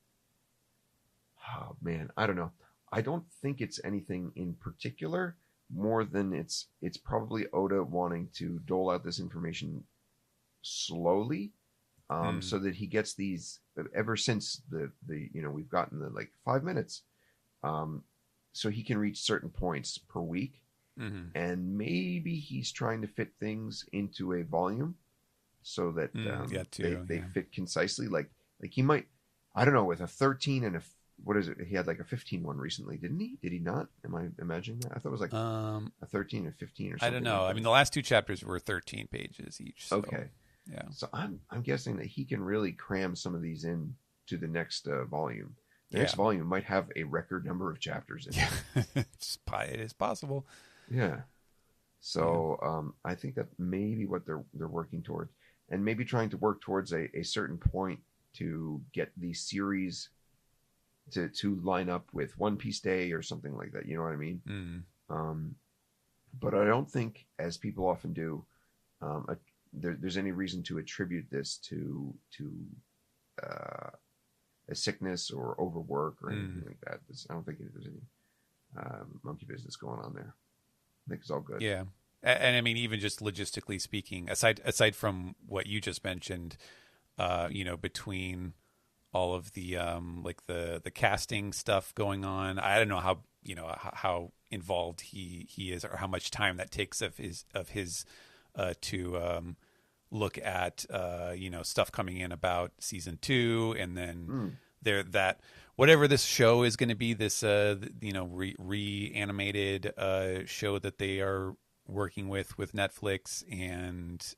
oh man, I don't know. I don't think it's anything in particular, more than it's probably Oda wanting to dole out this information slowly, so that he gets these ever since the we've gotten the 5 minutes, so he can reach certain points per week, and maybe he's trying to fit things into a volume so that they fit concisely. Like he might, I don't know, with a 13 and what is it? He had like a 15 one recently, didn't he? Did he not? Am I imagining that? I thought it was like a 13 and 15 or something. I don't know. Like I mean, the last 2 chapters were 13 pages each. So, okay. Yeah. So I'm guessing that he can really cram some of these in to the next volume. The next volume might have a record number of chapters in it. It is possible. Yeah. So I think that maybe what they're working towards, and maybe trying to work towards a certain point to get the series to line up with One Piece Day or something like that. You know what I mean? But I don't think, as people often do, there's any reason to attribute this to a sickness or overwork or anything like that. I don't think there's any monkey business going on there. I think it's all good. Yeah. And I mean, even just logistically speaking, aside from what you just mentioned, between all of the the casting stuff going on, I don't know how involved he is, or how much time that takes of his to look at stuff coming in about season 2, and then that whatever this show is going to be, this reanimated show that they are working with Netflix, and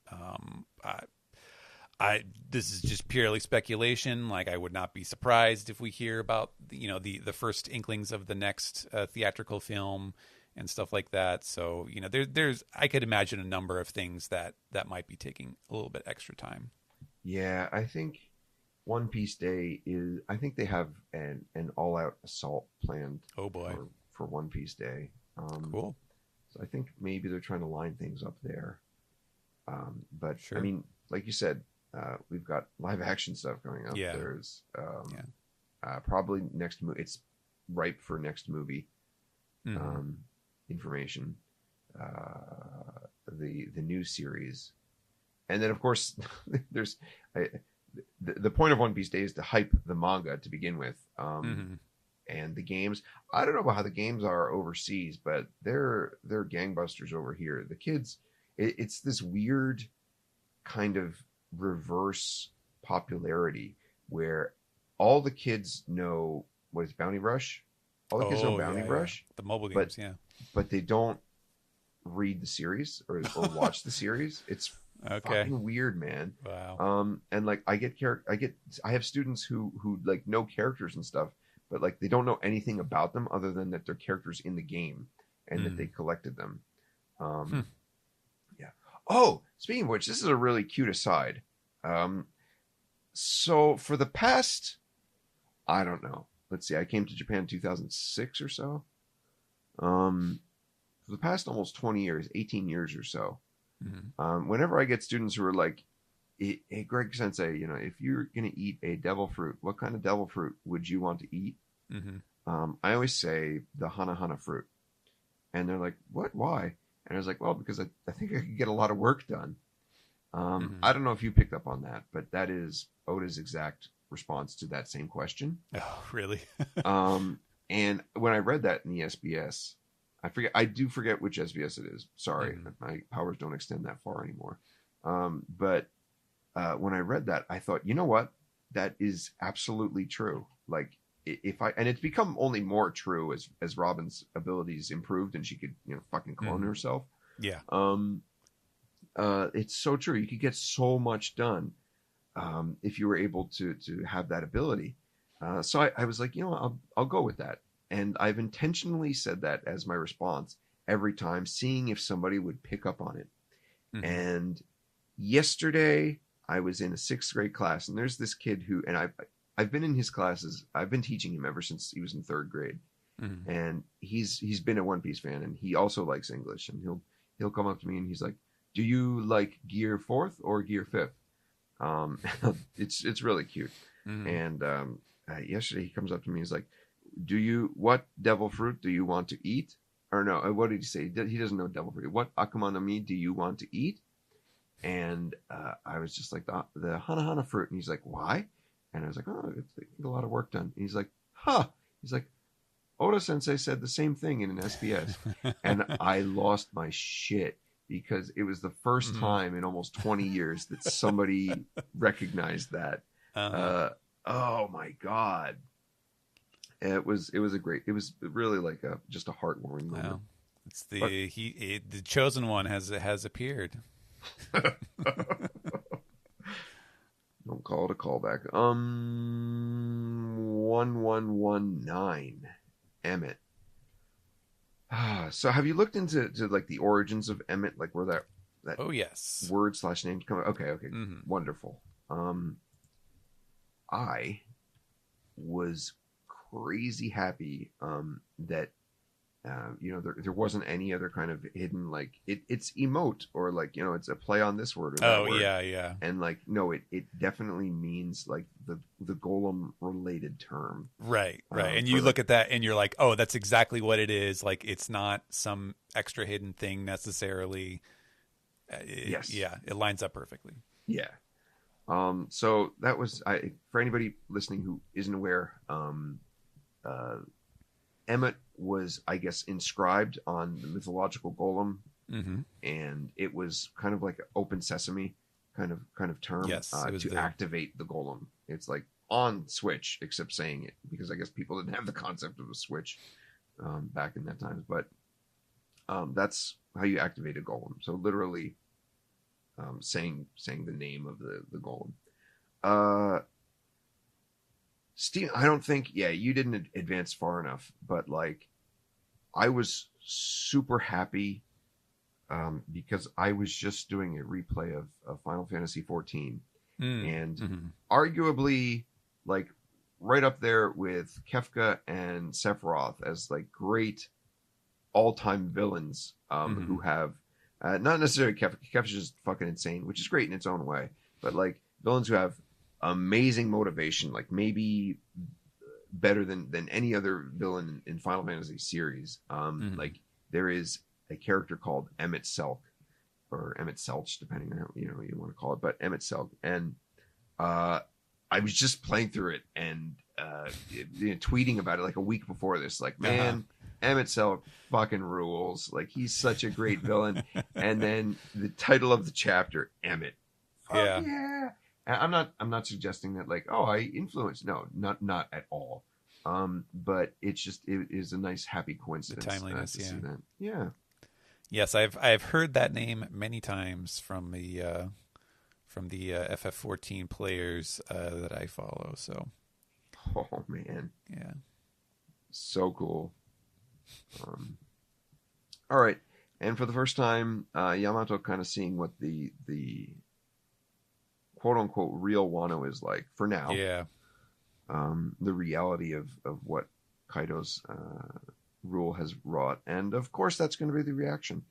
this is just purely speculation. Like, I would not be surprised if we hear about the first inklings of the next theatrical film and stuff like that. So there's I could imagine a number of things that might be taking a little bit extra time. Yeah, I think One Piece Day is. I think they have an all-out assault planned. Oh boy, for One Piece Day. Cool. So I think maybe they're trying to line things up there. But sure. I mean, like you said, we've got live action stuff going up. Yeah. There's probably next movie. It's ripe for next movie information. The new series, and then of course there's the point of One Piece Day is to hype the manga to begin with. And the games, I don't know about how the games are overseas, but they're gangbusters over here. The kids, it's this weird kind of reverse popularity where all the kids know what is Bounty Rush. All the kids know Bounty Rush. The mobile games, but they don't read the series or watch the series. It's fucking weird, man. Wow. And like I have students who like know characters and stuff, but like they don't know anything about them other than that they're characters in the game and that they collected them. Yeah. Oh, speaking of which, this is a really cute aside. So for the past, I don't know. Let's see. I came to Japan in 2006 or so. For the past almost 20 years, 18 years or so, whenever I get students who are like, "Hey, Greg Sensei, if you're going to eat a devil fruit, what kind of devil fruit would you want to eat?" I always say the Hana Hana fruit. And they're like, "What? Why?" And I was like, well, because I think I could get a lot of work done. I don't know if you picked up on that, but that is Oda's exact response to that same question. Oh, really? And when I read that in the SBS, I do forget which SBS it is. Sorry, my powers don't extend that far anymore. But when I read that, I thought, you know what? That is absolutely true. Like, and it's become only more true as Robin's abilities improved and she could, fucking clone herself. Yeah. It's so true. You could get so much done if you were able to have that ability. So I was like, I'll go with that. And I've intentionally said that as my response every time, seeing if somebody would pick up on it. And yesterday I was in a 6th grade class, and there's this kid who, and I've been in his classes. I've been teaching him ever since he was in 3rd grade. And he's been a One Piece fan, and he also likes English. And he'll come up to me and he's like, "Do you like Gear 4th or Gear 5th?" It's really cute. And yesterday he comes up to me. He's like, "What devil fruit do you want to eat?" Or no, what did he say? He doesn't know devil fruit. What Akuma no Mi do you want to eat? And I was just like, the Hana Hana fruit. And he's like, "Why?" And I was like, "Oh, it's a lot of work done." And he's like, "Huh." He's like, "Oda Sensei said the same thing in an SBS." And I lost my shit, because it was the first time in almost 20 years that somebody recognized that. Oh my God. It was really like just a heartwarming moment. Wow. It's the chosen one has appeared. Don't call it a callback. 1119 Emmett. So have you looked into like the origins of Emmett, like where that oh yes word / name come? Okay, wonderful. I was crazy happy that there wasn't any other kind of hidden, like it's emote, or like it's a play on this word or that word. Yeah And like no, it definitely means like the golem related term, right. And you look at that and you're like, oh, that's exactly what it is. Like, it's not some extra hidden thing necessarily. Yes, it lines up perfectly. So that was, for anybody listening who isn't aware, Emmett was, I guess, inscribed on the mythological golem, and it was kind of like an open sesame kind of term, to activate the golem. It's like on Switch, except saying it, because I guess people didn't have the concept of a Switch back in that time. But that's how you activate a golem. So literally saying the name of the golem. Steve, I don't think, you didn't advance far enough, but like, I was super happy because I was just doing a replay of Final Fantasy 14, and arguably like right up there with Kefka and Sephiroth as like great all-time villains who have not necessarily Kefka. Kefka's just fucking insane, which is great in its own way, but like villains who have amazing motivation, like maybe better than any other villain in Final Fantasy series. Like there is a character called Emmett Selk, or Emmett Selch, depending on how you want to call it, but Emmett Selk. And I was just playing through it and tweeting about it like a week before this, like, man, Emmett Selk fucking rules. Like, he's such a great villain. And then the title of the chapter, Emmett. Yeah. I'm not suggesting that like, oh, I influenced. No, not at all. But it is a nice happy coincidence. The timeliness, to see that. Yeah. Yes, I've heard that name many times from the FF14 players that I follow. So. Oh man. Yeah. So cool. All right, and for the first time, Yamato kind of seeing what the quote unquote real Wano is like for now. Yeah. The reality of what Kaido's rule has wrought, and of course that's going to be the reaction.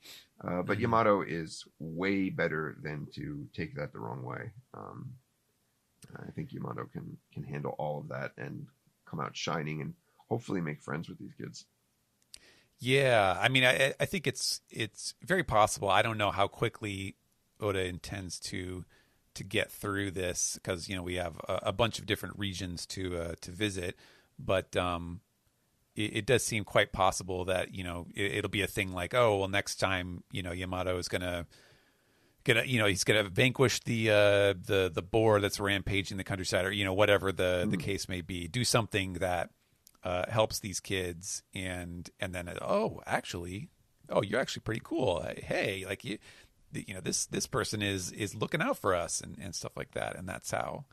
But Yamato is way better than to take that the wrong way. I think Yamato can handle all of that and come out shining and hopefully make friends with these kids. Yeah, I mean, I think it's very possible. I don't know how quickly Oda intends to get through this because we have a bunch of different regions to visit, but it does seem quite possible that it'll be a thing like, oh well, next time Yamato is gonna he's gonna vanquish the boar that's rampaging the countryside, or whatever the case may be. Do something that helps these kids, and then you're actually pretty cool. Hey, like this person is looking out for us and stuff like that, and that's how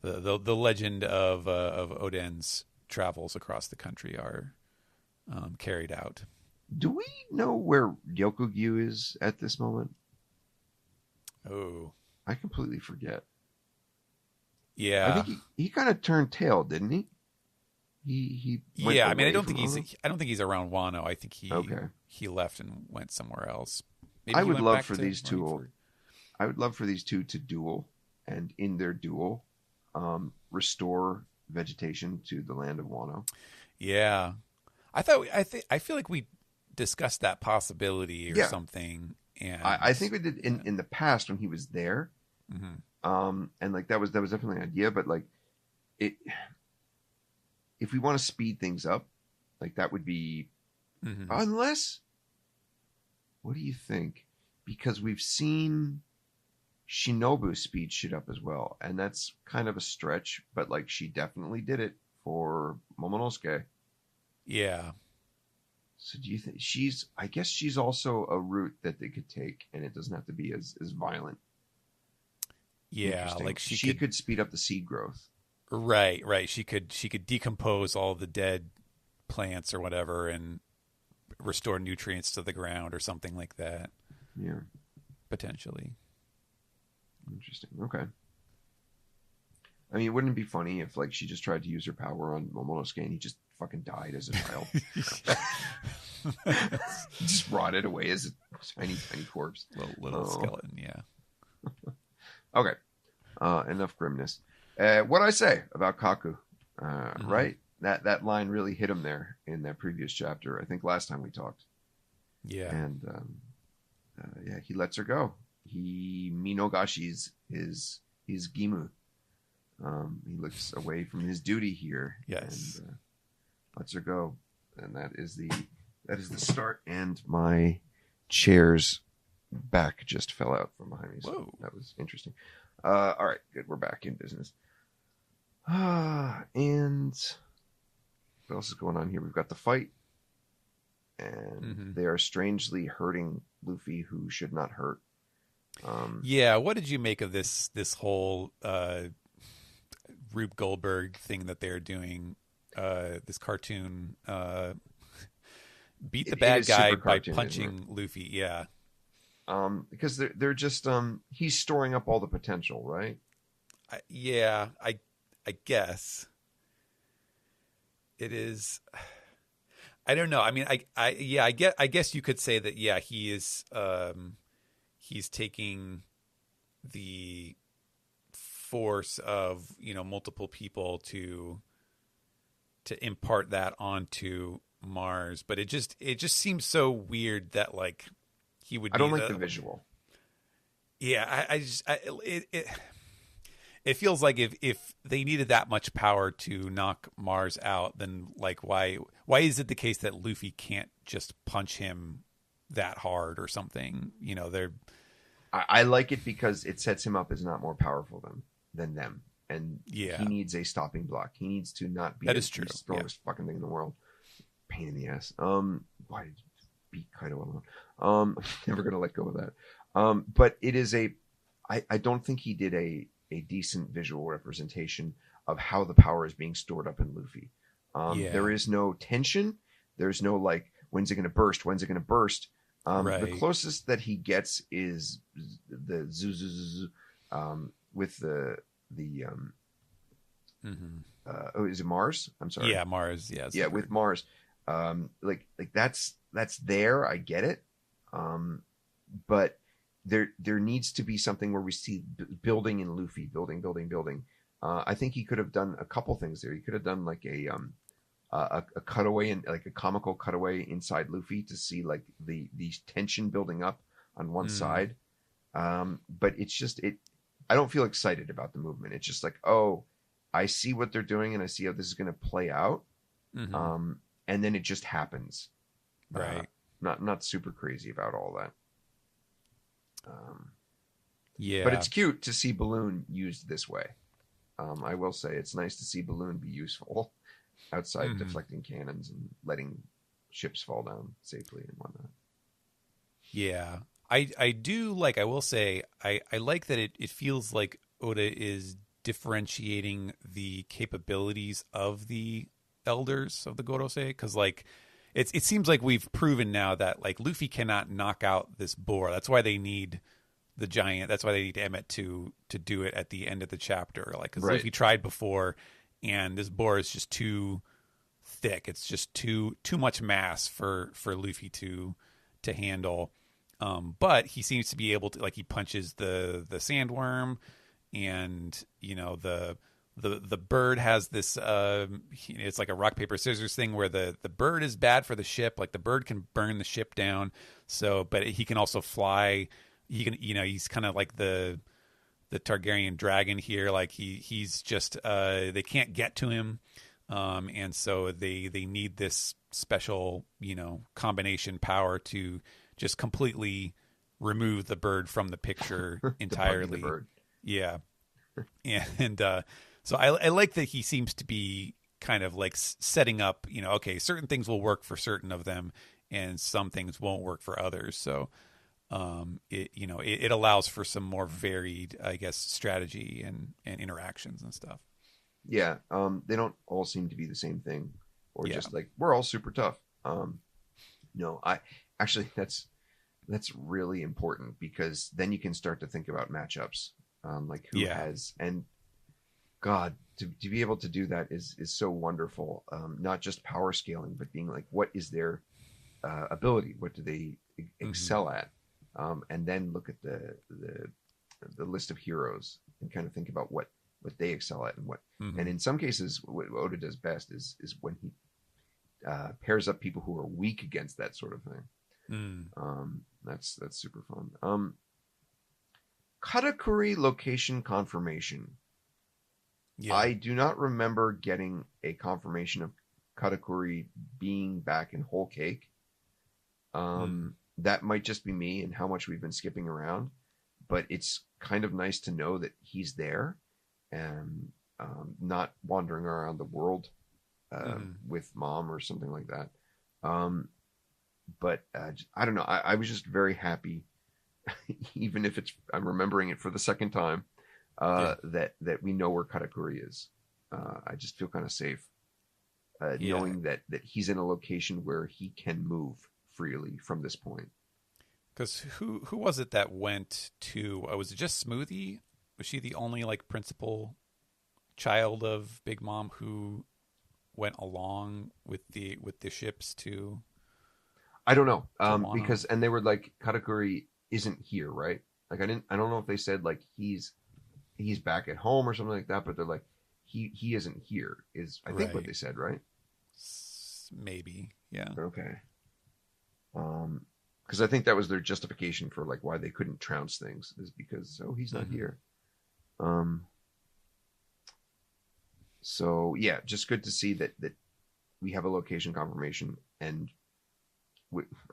the legend of Oden's travels across the country are carried out. Do we know where Ryokugyu is at this moment? Oh, I completely forget. Yeah, I think he kind of turned tail, didn't he? He went I mean, I don't think he's around Wano. I think he left and went somewhere else. Maybe I would love for these two. I would love for these two to duel, and in their duel, restore vegetation to the land of Wano. Yeah, I feel like we discussed that possibility or something. And I think we did in the past when he was there. Mm-hmm. And like that was definitely an idea, but like it, if we want to speed things up, like that would be, unless, what do you think? Because we've seen Shinobu speed shit up as well, and that's kind of a stretch, but like she definitely did it for Momonosuke. Yeah. So do you think I guess she's also a route that they could take, and it doesn't have to be as violent. Yeah, like she could speed up the seed growth. Right. She could decompose all the dead plants or whatever and restore nutrients to the ground or something like that. Yeah. Potentially. Interesting. Okay. I mean, wouldn't it be funny if like she just tried to use her power on Momonosuke and he just fucking died as a child? Just rotted away as a tiny corpse. Little skeleton, yeah. Okay. Enough grimness. What I say about Kaku, right? That line really hit him there in that previous chapter. I think last time we talked. Yeah. And he lets her go. He minogashis his gimu. He looks away from his duty here. Yes. And lets her go. And that is the start. And my chair's back just fell out from behind me. So Whoa. That was interesting. All right, good. We're back in business. And what else is going on here? We've got the fight. And they are strangely hurting Luffy, who should not hurt. Yeah, what did you make of this whole Rube Goldberg thing that they're doing? This cartoon beat the bad guy by punching Luffy. Yeah. Because they're just he's storing up all the potential, right? I guess it is. I don't know. I mean, I guess you could say that. Yeah, he is. He's taking the force of multiple people to impart that onto Mars, but it just seems so weird that like he would. I don't like the visual. Yeah, it feels like if they needed that much power to knock Mars out, then like why is it the case that Luffy can't just punch him that hard or something? I like it because it sets him up as not more powerful than them, and he needs a stopping block. He needs to not be the strongest fucking thing in the world. Pain in the ass. Why did you beat Kaido alone? Never gonna let go of that. But it is I don't think he did a decent visual representation of how the power is being stored up in Luffy. There is no tension. There's no like, when's it going to burst? When's it going to burst? The closest that he gets is the with the is it Mars? I'm sorry. Yeah, Mars. Yeah. Yeah, with Mars. Like that's there. I get it. But there needs to be something where we see building in Luffy, building. I think he could have done a couple things there. He could have done like a cutaway and like a comical cutaway inside Luffy to see like the tension building up on one side. But it's just I don't feel excited about the movement. It's just like, oh, I see what they're doing and I see how this is going to play out. And then it just happens. Right. Not super crazy about all that. Yeah. But it's cute to see Balloon used this way. I will say it's nice to see Balloon be useful outside deflecting cannons and letting ships fall down safely and whatnot. Yeah. I do like, I will say, I like that it feels like Oda is differentiating the capabilities of the elders of the Gorosei, because like it seems like we've proven now that like Luffy cannot knock out this boar. That's why they need the giant. That's why they need Emmett to do it at the end of the chapter. Like, because Luffy tried before, and this boar is just too thick. It's just too much mass for Luffy to handle. But he seems to be able to, like, he punches the sandworm, and you know the bird has this it's like a rock paper scissors thing where the bird is bad for the ship. Like, the bird can burn the ship down. So, but he can also fly. He can, you know, he's kind of like the Targaryen dragon here. Like he's just they can't get to him, and so they need this special, you know, combination power to just completely remove the bird from the picture entirely. The bird. Yeah, and so I like that he seems to be kind of like setting up, you know, okay, certain things will work for certain of them, and some things won't work for others. So. It allows for some more varied, I guess, strategy and interactions and stuff. Yeah. They don't all seem to be the same thing, or just like we're all super tough. No, that's really important, because then you can start to think about matchups, like who has, and God, to be able to do that is so wonderful. Not just power scaling, but being like, what is their ability? What do they excel at? And then look at the list of heroes and kind of think about what they excel at and what. And in some cases, what Oda does best is when he pairs up people who are weak against that sort of thing. That's super fun. Katakuri location confirmation. Yeah. I do not remember getting a confirmation of Katakuri being back in Whole Cake. That might just be me and how much we've been skipping around, but it's kind of nice to know that he's there and not wandering around the world with mom or something like that. But I don't know. I was just very happy, even if I'm remembering it for the second time, that we know where Katakuri is. I just feel kind of safe knowing that he's in a location where he can move freely from this point. Because who was it that went to? Was it just Smoothie? Was she the only like principal child of Big Mom who went along with the ships to? I don't know, because they were like, Katakuri isn't here, right? Like I don't know if they said like he's back at home or something like that, but they're like he isn't here is I think what they said, right? Maybe, yeah. Okay. Because I think that was their justification for like why they couldn't trounce things, is because he's not here. So yeah, just good to see that we have a location confirmation, and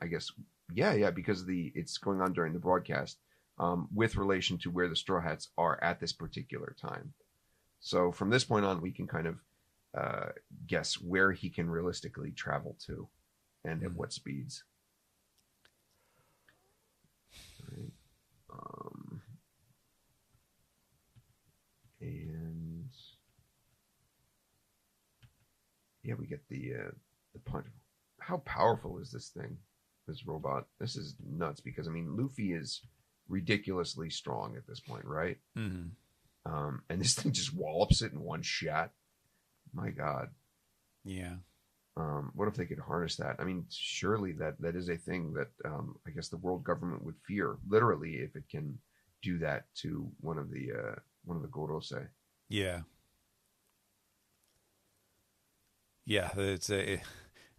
I guess because it's going on during the broadcast with relation to where the Straw Hats are at this particular time. So from this point on, we can kind of guess where he can realistically travel to, and at what speeds. Right. And yeah, we get the punch. How powerful is this thing? This robot? This is nuts, because I mean, Luffy is ridiculously strong at this point, right? And this thing just wallops it in one shot. My God. Yeah. What if they could harness that? I mean, surely that is a thing that I guess the world government would fear, literally, if it can do that to one of the Gorosei. Yeah. Yeah, it's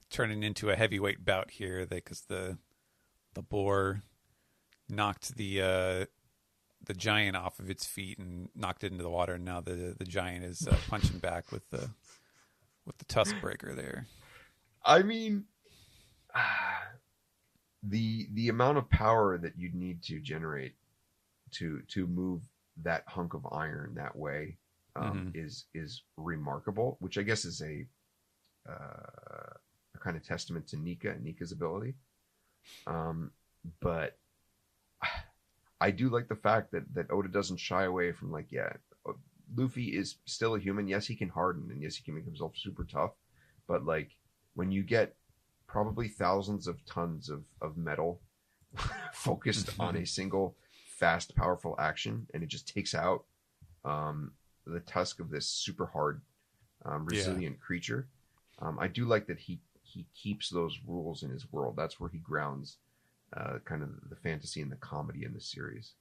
turning into a heavyweight bout here because the boar knocked the giant off of its feet and knocked it into the water, and now the giant is punching back with the tusk breaker there. I mean, the amount of power that you'd need to generate to move that hunk of iron that way is remarkable, which I guess is a kind of testament to Nika's ability. But I do like the fact that Oda doesn't shy away from like, yeah, Luffy is still a human. Yes, he can harden, and yes, he can make himself super tough. But like when you get probably thousands of tons of metal focused on a single fast, powerful action, and it just takes out the tusk of this super hard, resilient creature. I do like that he keeps those rules in his world. That's where he grounds kind of the fantasy and the comedy in the series.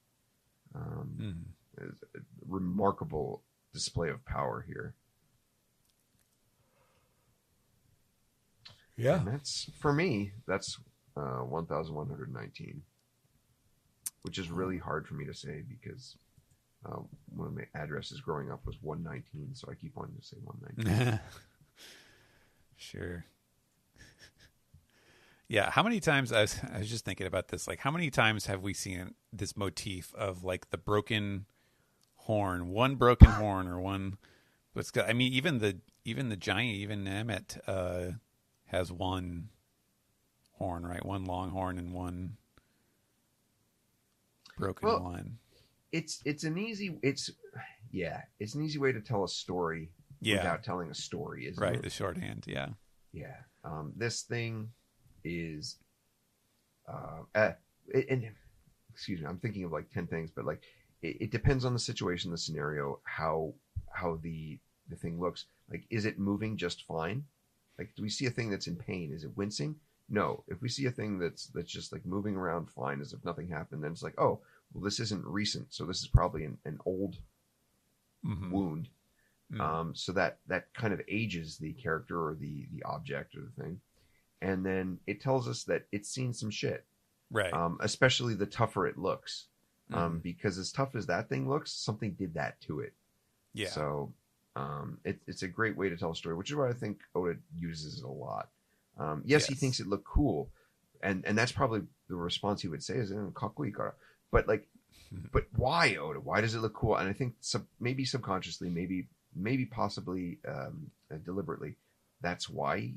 It's a remarkable display of power here. Yeah. And that's, for me, that's 1,119, which is really hard for me to say because one of my addresses growing up was 119, so I keep wanting to say 119. Sure. Yeah, how many times, I was just thinking about this, like how many times have we seen this motif of like the broken horn, one broken horn or one, I mean, even the giant, even Emmet has one horn, right? One long horn and one broken one. It's an easy way to tell a story without telling a story, isn't it? Right, the shorthand, yeah. Yeah. This thing is and excuse me, I'm thinking of like 10 things, but like it depends on the situation, the scenario, how the thing looks. Like, is it moving just fine? Like, do we see a thing that's in pain? Is it wincing? No. If we see a thing that's just like moving around fine as if nothing happened, then it's like, oh, well, this isn't recent, so this is probably an old wound. So that kind of ages the character or the object or the thing. And then it tells us that it's seen some shit. Right. Especially the tougher it looks. Because as tough as that thing looks, something did that to it. Yeah. So it's a great way to tell a story, which is why I think Oda uses it a lot. Yes, he thinks it looked cool. And that's probably the response he would say is, "Kakkoi kara." But like, but why, Oda? Why does it look cool? And I think maybe subconsciously, maybe possibly deliberately, that's why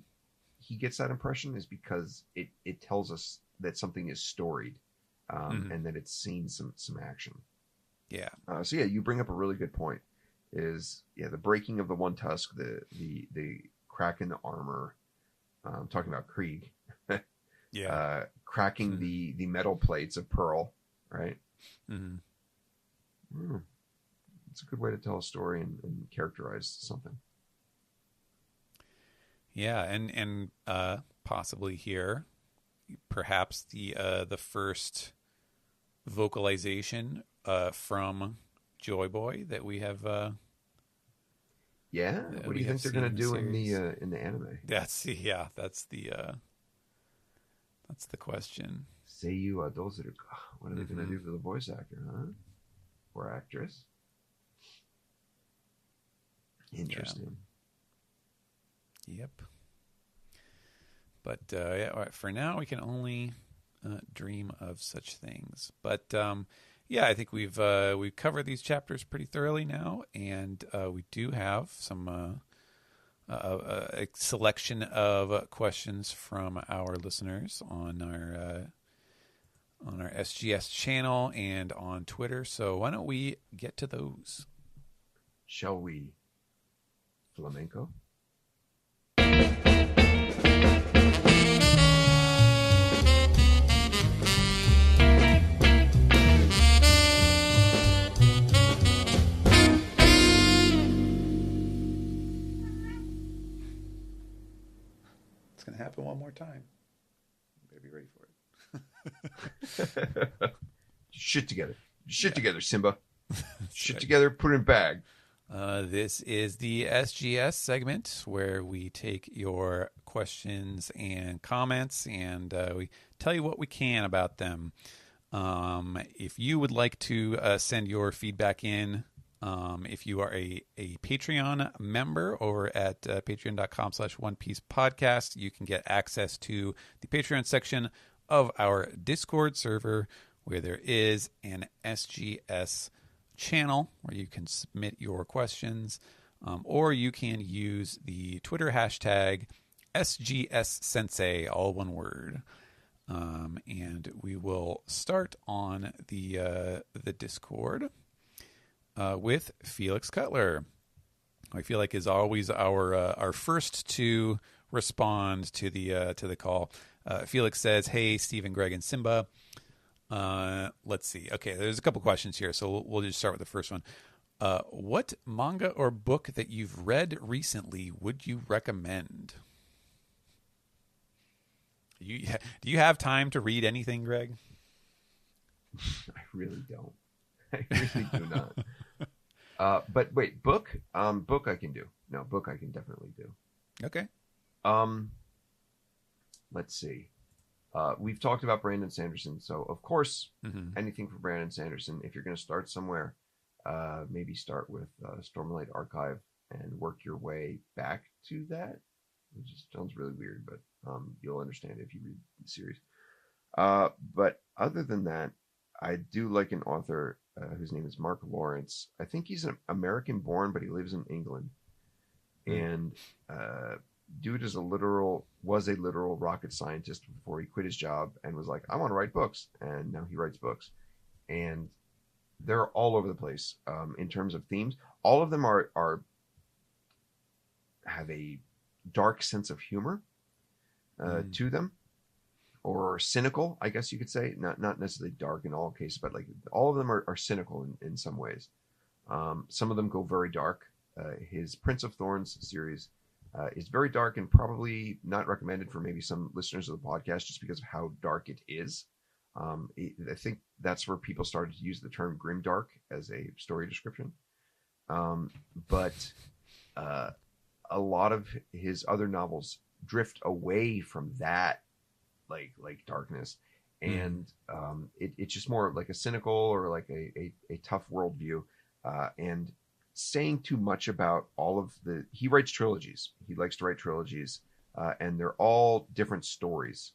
he gets that impression, is because it tells us that something is storied, and that it's seen some action. Yeah. So yeah, you bring up a really good point. Is the breaking of the one tusk, the crack in the armor. Talking about Krieg. Cracking the metal plates of Pearl, right? It's a good way to tell a story and characterize something. Yeah, and possibly here, perhaps the first vocalization from Joy Boy that we have. What do you think they're going to do in the anime? That's the question. Seiyu wa douzuru ka? What are they going to do for the voice actor, huh? Or actress? Interesting. Yeah. Yep. But all right, for now, we can only dream of such things. But I think we've covered these chapters pretty thoroughly now, and we do have some a selection of questions from our listeners on our SGS channel and on Twitter. So why don't we get to those? Shall we? Flamenco? It's going to happen one more time. You better be ready for it. Shit together. Shit together, Simba. Shit together, put it in bag. This is the SGS segment where we take your questions and comments and we tell you what we can about them. If you would like to send your feedback in, if you are a Patreon member over at patreon.com/OnePiecePodcast, you can get access to the Patreon section of our Discord server where there is an SGS channel where you can submit your questions, or you can use the Twitter hashtag SGS Sensei, all one word. And we will start on the Discord with Felix Cutler. I feel like is always our first to respond to the call. Felix says, "Hey, Stephen, Greg, and Simba. Let's see. Okay, there's a couple questions here, so we'll just start with the first one. What manga or book that you've read recently would you recommend?" Do you have time to read anything, Greg? I really don't. I really do not. But wait, book? Book I can do. No, book I can definitely do. Okay. Let's see. We've talked about Brandon Sanderson, so of course, anything for Brandon Sanderson. If you're going to start somewhere, maybe start with Stormlight Archive and work your way back to that. It just sounds really weird, but you'll understand if you read the series. But other than that, I do like an author whose name is Mark Lawrence. I think he's an American-born, but he lives in England. And dude was a literal rocket scientist before he quit his job and was like, I want to write books. And now he writes books. And they're all over the place in terms of themes. All of them have a dark sense of humor to them, or cynical, I guess you could say. Not necessarily dark in all cases, but like all of them are cynical in some ways. Some of them go very dark. His Prince of Thorns series is very dark and probably not recommended for maybe some listeners of the podcast just because of how dark it is. I think that's where people started to use the term grimdark as a story description. But a lot of his other novels drift away from that like darkness, and it's just more like a cynical or like a tough worldview, and saying too much about all of the. He writes trilogies. He likes to write trilogies, and they're all different stories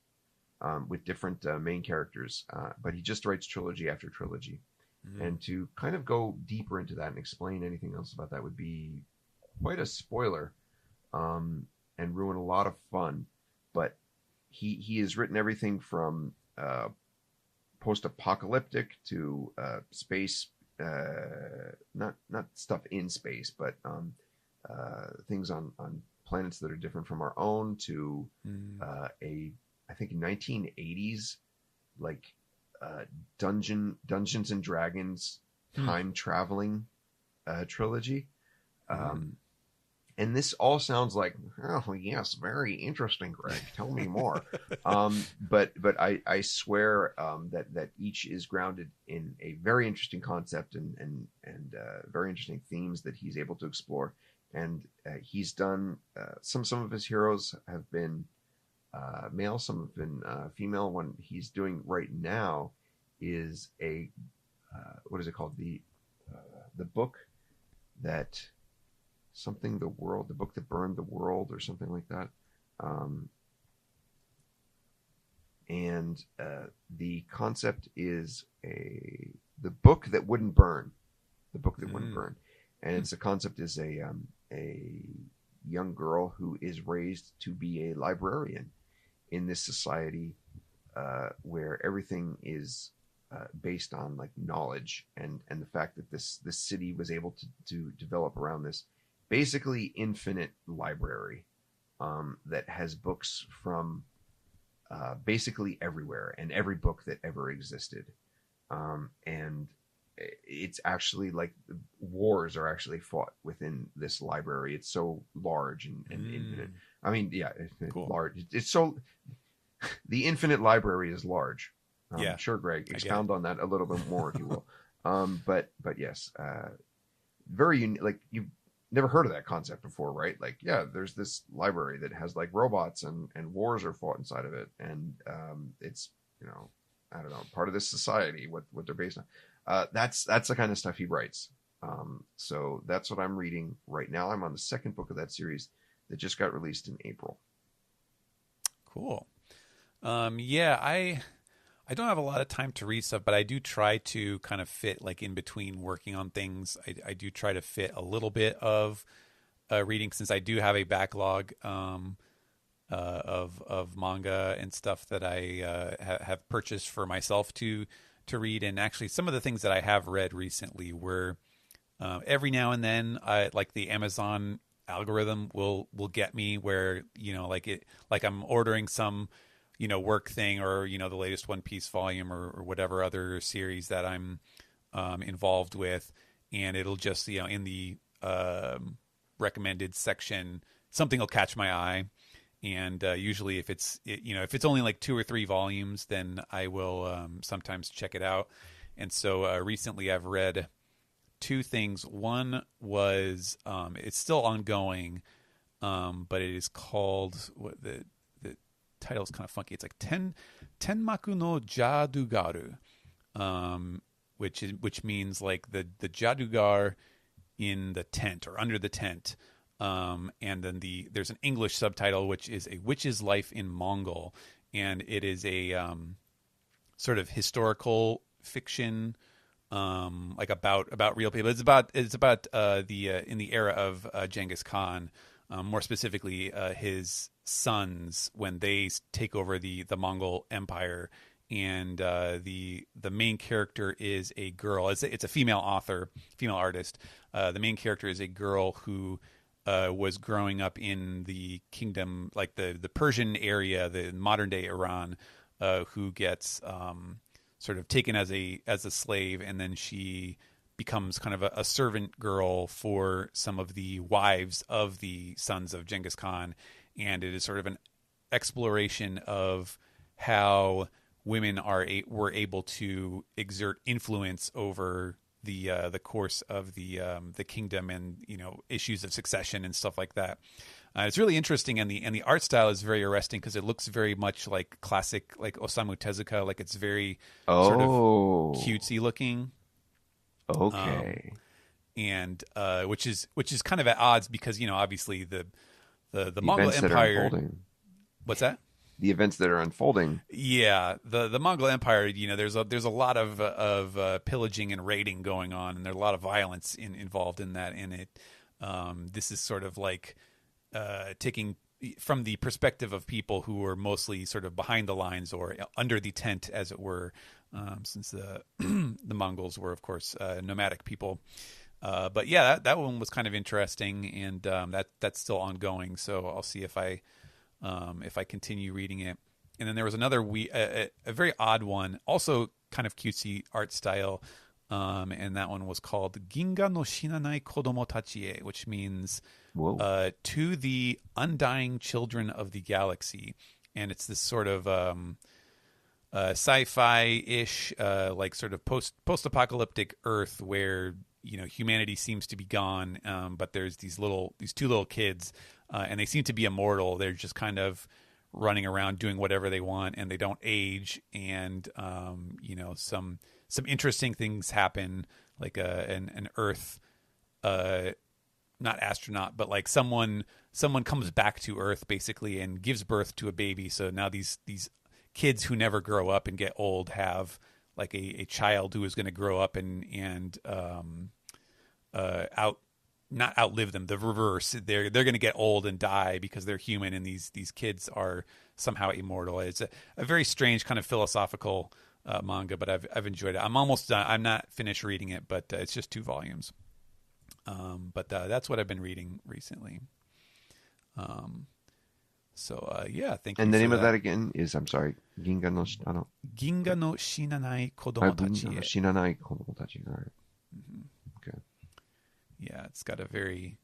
with different main characters, but he just writes trilogy after trilogy. And to kind of go deeper into that and explain anything else about that would be quite a spoiler, and ruin a lot of fun. But he has written everything from post-apocalyptic to space, not stuff in space, but things on planets that are different from our own, to I think 1980s like Dungeons and Dragons time traveling trilogy. And this all sounds like, oh yes, very interesting, Greg. Tell me more. But I swear that each is grounded in a very interesting concept and very interesting themes that he's able to explore. And he's done some of his heroes have been male, some have been female. One he's doing right now is a what is it called? The book that. Something the world, the book that burned the world, or something like that. And the concept is the book that wouldn't burn, and it's the concept is a young girl who is raised to be a librarian in this society where everything is based on like knowledge, and the fact that this city was able to develop around this basically infinite library that has books from basically everywhere and every book that ever existed. And it's actually like wars are actually fought within this library. It's so large and infinite. I mean, yeah, cool. Large. It's so the infinite library is large. Sure, Greg, expound on that a little bit more if you will. But yes, very like you've never heard of that concept before, right? Like, yeah, there's this library that has like robots and wars are fought inside of it, and it's I don't know, part of this society, what they're based on. That's the kind of stuff he writes. So that's what I'm reading right now. I'm on the second book of that series that just got released in April. Cool. Yeah, I don't have a lot of time to read stuff, but I do try to kind of fit like in between working on things. I do try to fit a little bit of reading, since I do have a backlog of manga and stuff that I have purchased for myself to read. And actually, some of the things that I have read recently were every now and then, like the Amazon algorithm will get me where like I'm ordering some work thing, or the latest One Piece volume, or whatever other series that I'm involved with, and it'll just in the recommended section something will catch my eye, and usually if it's only like 2 or 3 volumes, then I will sometimes check it out. And so recently I've read 2 things. One was it's still ongoing, but it is called the title is kind of funky. It's like Tenmaku no Jadugaru, which means like the Jadugar in the tent or under the tent. And then there's an English subtitle, which is A Witch's Life in Mongol, and it is a sort of historical fiction, like about real people. It's about the in the era of Genghis Khan, more specifically his sons when they take over the Mongol Empire, and the main character is a girl. It's a female author, female artist. The main character is a girl who was growing up in the kingdom, like the Persian area, the modern day Iran, who gets sort of taken as a slave, and then she becomes kind of a servant girl for some of the wives of the sons of Genghis Khan. And it is sort of an exploration of how women were able to exert influence over the course of the kingdom, and issues of succession and stuff like that. It's really interesting, and the art style is very arresting because it looks very much like classic, like Osamu Tezuka. Like it's very sort of cutesy looking. Okay. And which is kind of at odds because obviously the Mongol Empire. What's that? The events that are unfolding. Yeah, the Mongol Empire. There's a lot of pillaging and raiding going on, and there's a lot of violence involved in that. And it this is sort of like taking from the perspective of people who are mostly sort of behind the lines or under the tent, as it were, since the the Mongols were, of course, nomadic people. But yeah, that one was kind of interesting, and that's still ongoing. So I'll see if I continue reading it. And then there was another a very odd one, also kind of cutesy art style, and that one was called Ginga no Shinanai Kodomo Tachi, which means to the undying children of the galaxy. And it's this sort of sci-fi-ish, like sort of post-apocalyptic Earth where humanity seems to be gone, but there's these 2 little kids, and they seem to be immortal. They're just kind of running around doing whatever they want, and they don't age. And some interesting things happen, like an Earth, not astronaut, but like someone comes back to Earth basically and gives birth to a baby. So now these kids who never grow up and get old have like a child who is going to grow up and not outlive them. The reverse, they're going to get old and die because they're human, and these kids are somehow immortal. It's a very strange kind of philosophical manga, but I've enjoyed it. I'm almost done. I'm not finished reading it, but it's just 2 volumes. But that's what I've been reading recently. So yeah, thank you. And the name of that again is, I'm sorry, Ginga no Shinanai Kodomo Tachi. Shinanai Kodomo Tachi. All right. Mm-hmm. Okay. Yeah, it's got a very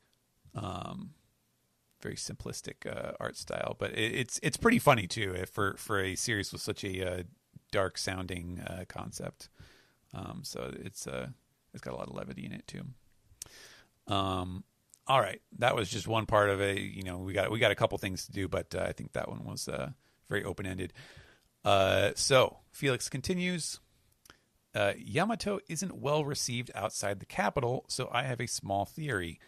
very simplistic art style, but it's pretty funny too for a series with such a dark sounding concept. So it's got a lot of levity in it too. All right, that was just one part of it. We got a couple things to do, but I think that one was very open ended. So Felix continues. Yamato isn't well received outside the capital, so I have a small theory.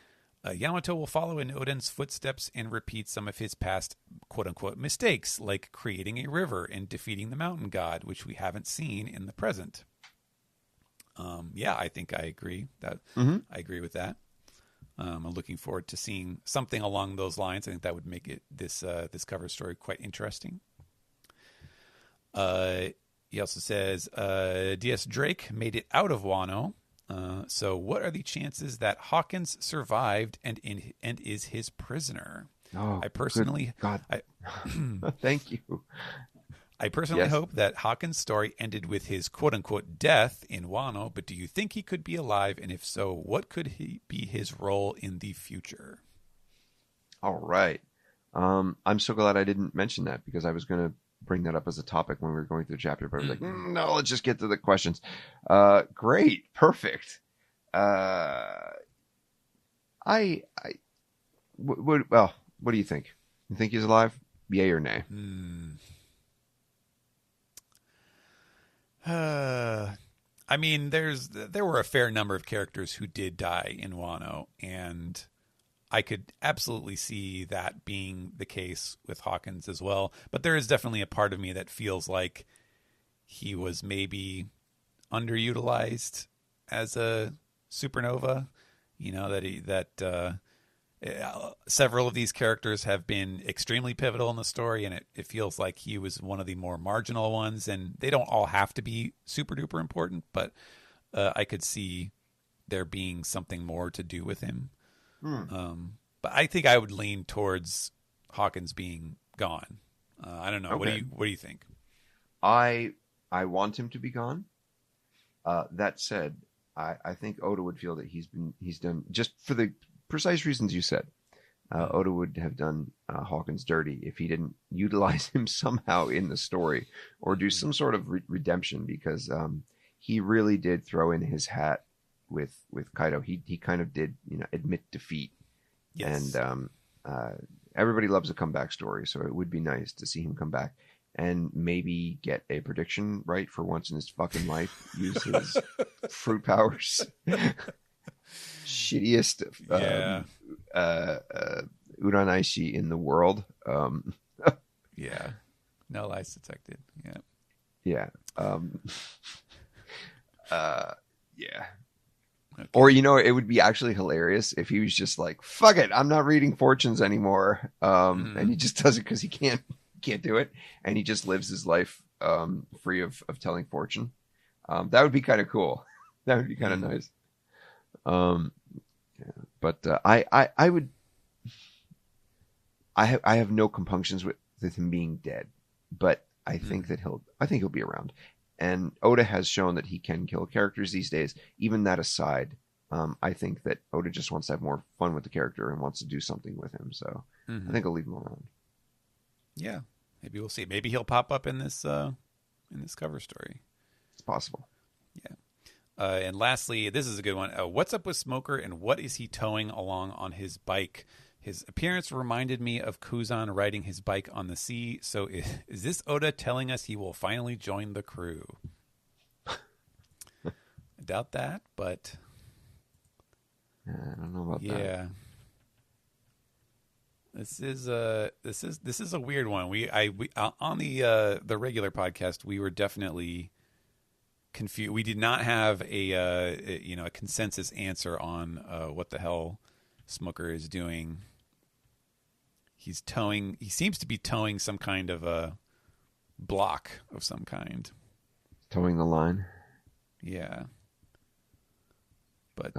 Yamato will follow in Oden's footsteps and repeat some of his past quote-unquote mistakes, like creating a river and defeating the mountain god, which we haven't seen in the present. I think I agree. I agree with that. I'm looking forward to seeing something along those lines. I think that would make it this cover story quite interesting. He also says, D.S. Drake made it out of Wano. So what are the chances that Hawkins survived and is his prisoner? Oh, I personally, God. Thank you. I personally hope that Hawkins' story ended with his quote-unquote death in Wano, but do you think he could be alive? And if so, what could be his role in the future? All right. I'm so glad I didn't mention that because I was going to bring that up as a topic when we were going through the chapter, but I was like, no, let's just get to the questions. Great. Perfect. What do you think? You think he's alive? Yay or nay? I mean, there were a fair number of characters who did die in Wano, and I could absolutely see that being the case with Hawkins as well. But there is definitely a part of me that feels like he was maybe underutilized as a supernova. Several of these characters have been extremely pivotal in the story, and it feels like he was one of the more marginal ones. And they don't all have to be super duper important, but I could see there being something more to do with him. But I think I would lean towards Hawkins being gone. I don't know. Okay. What do you think? I want him to be gone. That said, I think Oda would feel that he's done, just for the precise reasons you said. Oda would have done Hawkins dirty if he didn't utilize him somehow in the story or do some sort of redemption, because he really did throw in his hat with Kaido. He kind of did, admit defeat. Yes. And everybody loves a comeback story, so it would be nice to see him come back and maybe get a prediction right for once in his fucking life. Use his fruit powers. Shittiest Uranaishi in the world. Yeah. No lies detected. Yeah. Yeah. Yeah. Okay. Or, it would be actually hilarious if he was just like, fuck it, I'm not reading fortunes anymore. And he just does it because he can't do it. And he just lives his life free of telling fortune. That would be kind of cool. That would be kind of nice. But I would. I have no compunctions with him being dead, but I think that he'll be around. And Oda has shown that he can kill characters these days. Even that aside, I think that Oda just wants to have more fun with the character and wants to do something with him. So I think I'll leave him around. Yeah, maybe we'll see. Maybe he'll pop up in this cover story. It's possible. Yeah. And lastly, this is a good one. What's up with Smoker, and what is he towing along on his bike? His appearance reminded me of Kuzan riding his bike on the sea. So is this Oda telling us he will finally join the crew? I doubt that, but I don't know about that. Yeah. This is a weird one. We on the regular podcast, we were definitely confused. We did not have a consensus answer on what the hell Smoker is doing. He seems to be towing some kind of a block of some kind. Towing the line? Yeah. But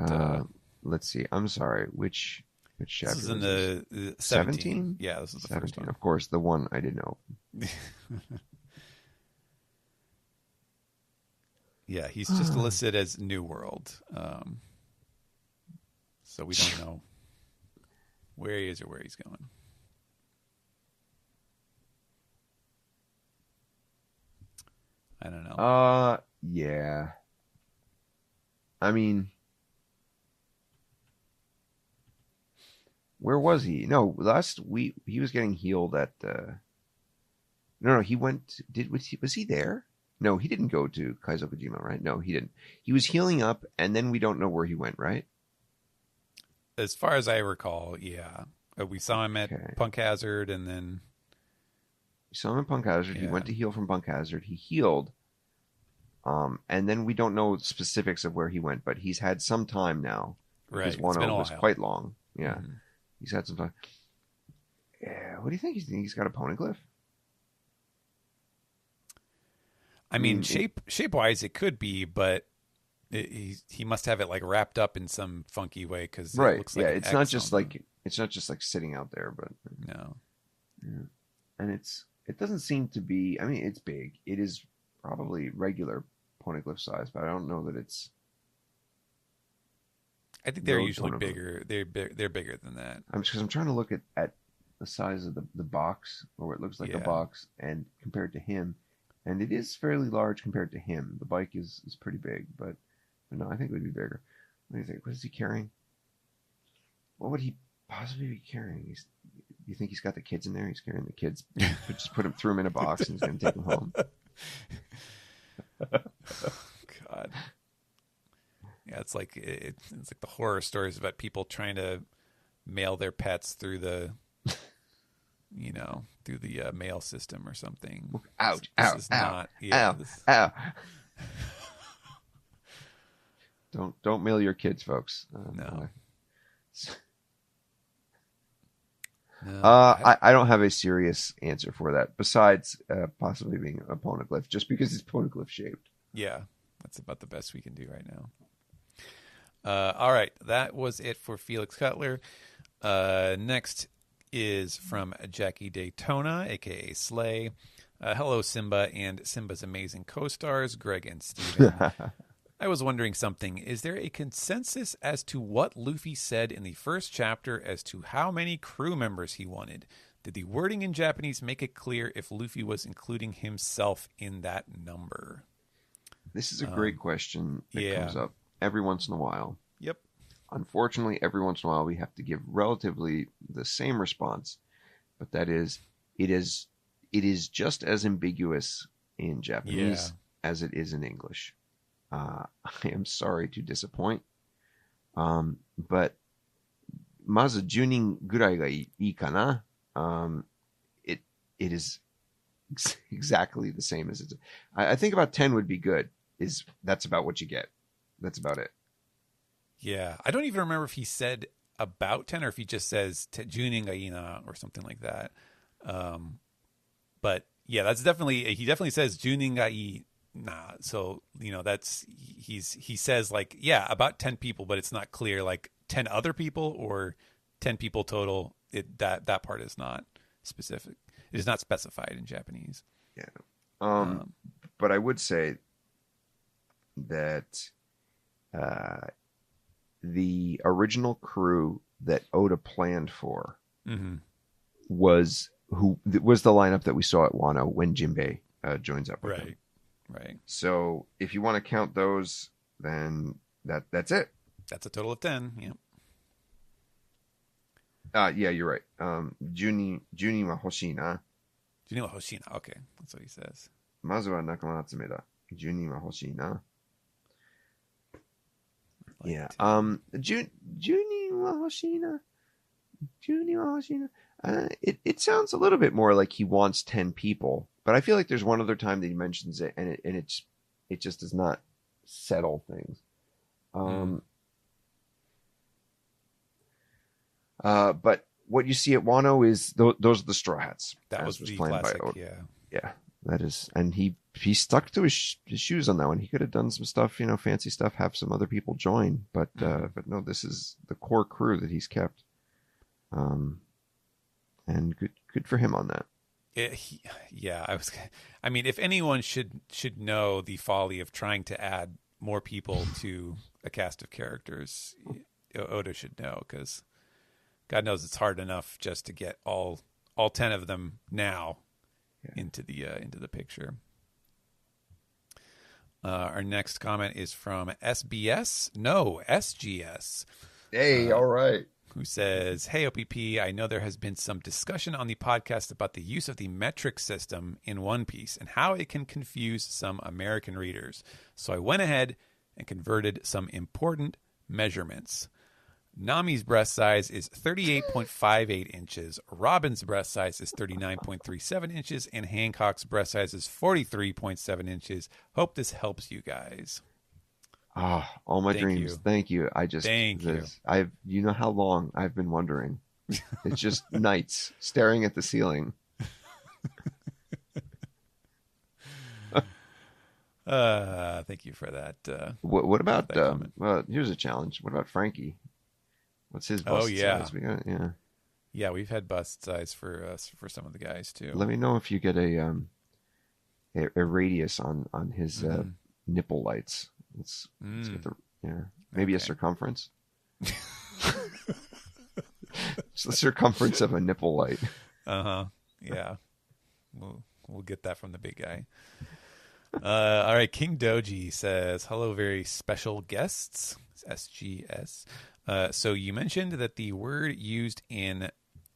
let's see. I'm sorry. Which chapter? This is in the 17? Yeah, this is the 17. First one. Of course, the one I didn't know. Yeah, he's just listed as New World. So we don't know where he is or where he's going. I don't know. Yeah. I mean, Where was he? No, last week he was getting healed at. No, he went. Was he there? No, he didn't go to Kaizokujima, right? No, he didn't. He was healing up, and then we don't know where he went, right? As far as I recall, yeah. We saw him at Punk Hazard, and then... We saw him at Punk Hazard. Yeah. He went to heal from Punk Hazard. He healed. And then we don't know specifics of where he went, but he's had some time now. Right. His Wano was quite long. Yeah. Mm-hmm. He's had some time. Yeah. What do you think? He's got a poneglyph? I mean, shape-wise, it could be, but he must have it like wrapped up in some funky way because it looks like it's not just like sitting out there, but no. Yeah. And it doesn't seem to be. I mean, it's big. It is probably regular poneglyph size, but I don't know that it's. I think they're usually bigger. They're bigger than that. I'm trying to look at the size of the box, or what looks like a box, and compared to him, and it is fairly large compared to him. The bike is pretty big, but no, I think it would be bigger. What do you think? What is he carrying? What would he possibly be carrying? You think he's got the kids in there? He's carrying the kids. Just threw them in a box and he's going to take them home. God. Yeah, it's like the horror stories about people trying to mail their pets through the, through the mail system or something. Ouch! This ow! Is not, ow! Don't mail your kids, folks. No. No, I don't have a serious answer for that, besides possibly being a poneglyph, just because it's poneglyph shaped. Yeah, that's about the best we can do right now. All right, that was it for Felix Cutler. Next is from Jackie Daytona, a.k.a. Slay. Hello, Simba and Simba's amazing co-stars, Greg and Steven. I was wondering something. Is there a consensus as to what Luffy said in the first chapter as to how many crew members he wanted? Did the wording in Japanese make it clear if Luffy was including himself in that number? This is a great question that comes up every once in a while. Yep. Unfortunately, every once in a while we have to give relatively the same response, but that is, it is just as ambiguous in Japanese as it is in English. I am sorry to disappoint, but まず10人ぐらいがいいかな. It is exactly the same as it's. I think about 10 would be good. That's about what you get. That's about it. Yeah, I don't even remember if he said about 10 or if he just says 10人がいいな or something like that. But yeah, that's definitely, he definitely says 10人がいい. Nah, so he says like about 10 people, but it's not clear like 10 other people or 10 people total. That part is not specific. It is not specified in Japanese. Yeah. But I would say that the original crew that Oda planned for was the lineup that we saw at Wano when Jinbei joins up with him. Right. So if you want to count those, then that's it. That's a total of 10. Yeah. Yeah, you're right. Juni wa hoshii na. Juni wa hoshii na. Okay, that's what he says. まずは仲間集めだ. Juni wa hoshii na. Yeah. Juni wa hoshii na. Juni wa hoshii na. It sounds a little bit more like he wants 10 people. But I feel like there's one other time that he mentions it, and it just does not settle things. But what you see at Wano is those are the Straw Hats. That was the classic, by Oda. Yeah, that is, and he stuck to his shoes on that one. He could have done some stuff, fancy stuff, have some other people join, but no, this is the core crew that he's kept. And good for him on that. If anyone should know the folly of trying to add more people to a cast of characters, Oda should know, because God knows it's hard enough just to get all 10 of them now into the picture. Our next comment is from SGS. Hey, all right. who says, "Hey OPP, I know there has been some discussion on the podcast about the use of the metric system in One Piece and how it can confuse some American readers. So I went ahead and converted some important measurements. Nami's breast size is 38.58 inches. Robin's breast size is 39.37 inches. And Hancock's breast size is 43.7 inches. Hope this helps you guys." All my dreams. You. Thank you. Thank you. You know how long I've been wondering. It's just nights staring at the ceiling. Thank you for that. What about, here's a challenge. What about Frankie? What's his bust size? Yeah, we've had bust size for some of the guys too. Let me know if you get a radius on his nipple lights. Let's get maybe a circumference. It's the circumference of a nipple light. Yeah, we'll get that from the big guy. All right, King Doji says, "Hello, very special guests." It's SGS. So you mentioned that the word used in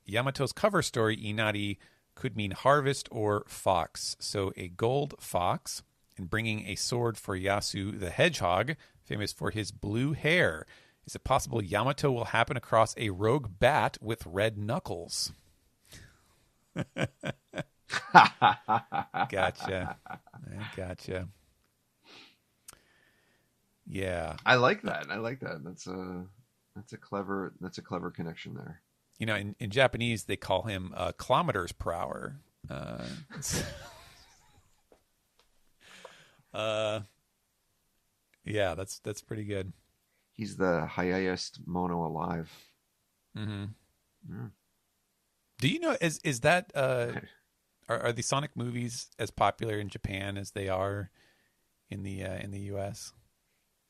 Yamato's cover story, Inari, could mean harvest or fox. So a gold fox, and bringing a sword for Yasu the hedgehog, famous for his blue hair. Is it possible Yamato will happen across a rogue bat with red knuckles? Gotcha. Yeah, I like that. That's a clever connection there. You know, in Japanese they call him kilometers per hour. Yeah, that's pretty good. He's the highest mono alive. Mm-hmm. Yeah. Do you know is that are the Sonic movies as popular in Japan as they are in the US?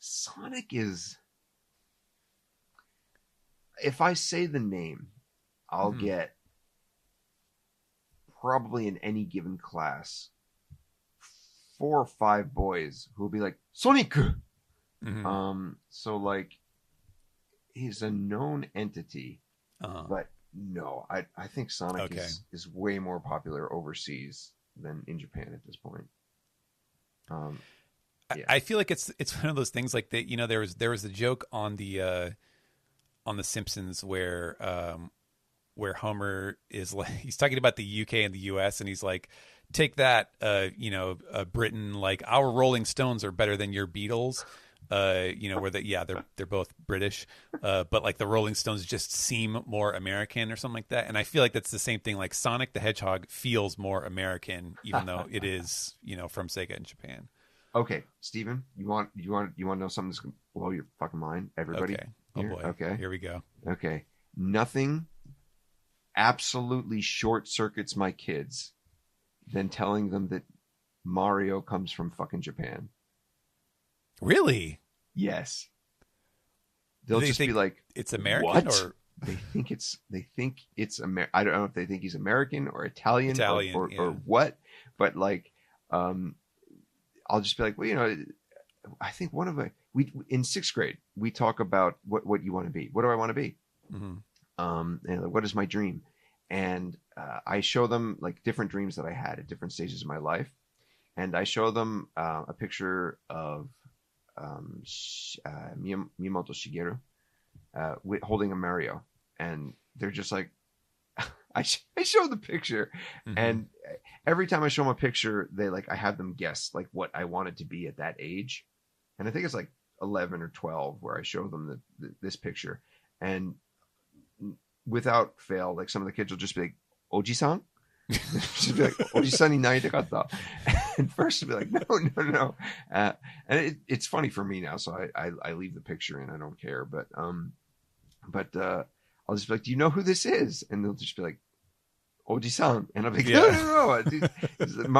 Sonic is, if I say the name, I'll get probably in any given class 4 or 5 boys who will be like, Sonic! So like, he's a known entity, but no, I think Sonic is way more popular overseas than in Japan at this point. Yeah. I feel like it's one of those things like that. You know, there was a joke on the Simpsons where Homer is like, he's talking about the UK and the US, and he's like, take that, Britain, like our Rolling Stones are better than your Beatles. Where they're both British, but like the Rolling Stones just seem more American or something like that. And I feel like that's the same thing. Like Sonic the Hedgehog feels more American, even though it is, from Sega in Japan. Okay, Steven, you want to know something that's gonna blow your fucking mind, everybody? Okay. Oh boy. Okay. Here we go. Okay. Nothing absolutely short circuits my kids than telling them that Mario comes from fucking Japan. Really? Yes. They'll just be like, it's American, what? Or they think it's I don't know if they think he's American or Italian or what, but like, I'll just be like, well, I think we in 6th grade we talk about what you want to be. What do I want to be? And like, what is my dream? And I show them like different dreams that I had at different stages of my life, and I show them a picture of Miyamoto Shigeru holding a Mario, and they're just like, I show the picture, and every time I show them a picture, I have them guess like what I wanted to be at that age, and I think it's like 11 or 12 where I show them this picture, and without fail, like some of the kids will just be like, Oji-san? She'd be like, Oji-san ni naritakatta. And first she'd be like, no. And it's funny for me now, so I leave the picture and I don't care. But I'll just be like, do you know who this is? And they'll just be like, Oji-san. And I'm like, no.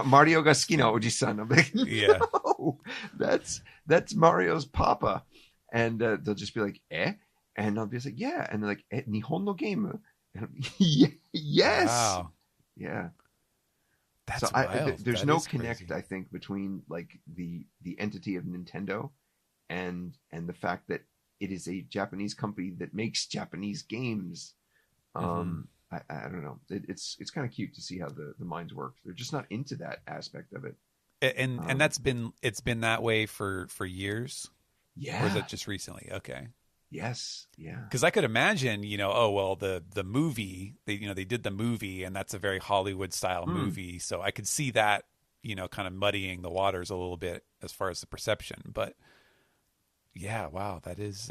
Mario ga suki na Oji-san. I'm like, no, that's Mario's papa. And they'll just be like, eh? And I'll be like, yeah. And they're like, Nihon no game? Yes. Wow. Yeah. That's wild. There's no connect, crazy. I think, between like the entity of Nintendo and the fact that it is a Japanese company that makes Japanese games. I don't know. It's kind of cute to see how the minds work. They're just not into that aspect of it. And it's been that way for years. Yeah. Or is it just recently? Okay. Yes. Yeah. Because I could imagine, the movie, they did the movie, and that's a very Hollywood style movie. So I could see that, kind of muddying the waters a little bit as far as the perception. But yeah, wow, that's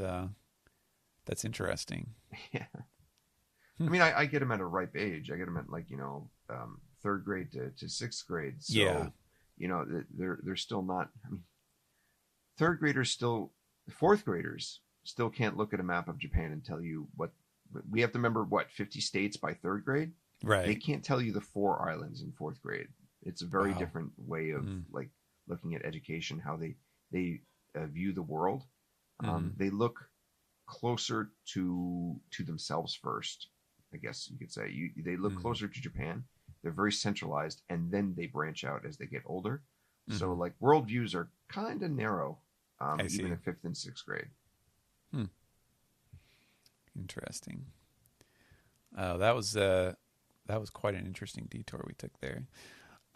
interesting. Yeah. I mean, I get them at a ripe age. I get them at third grade to sixth grade. So, yeah. They're still not. I mean, fourth graders still can't look at a map of Japan and tell you what we have to remember. 50 states by third grade, right? They can't tell you the 4 islands in fourth grade. It's a very different way of looking at education. How they view the world. They look closer to themselves first. I guess you could say they look closer to Japan. They're very centralized, and then they branch out as they get older. So worldviews are kind of narrow, even in 5th and 6th grade. Interesting. That was quite an interesting detour we took there.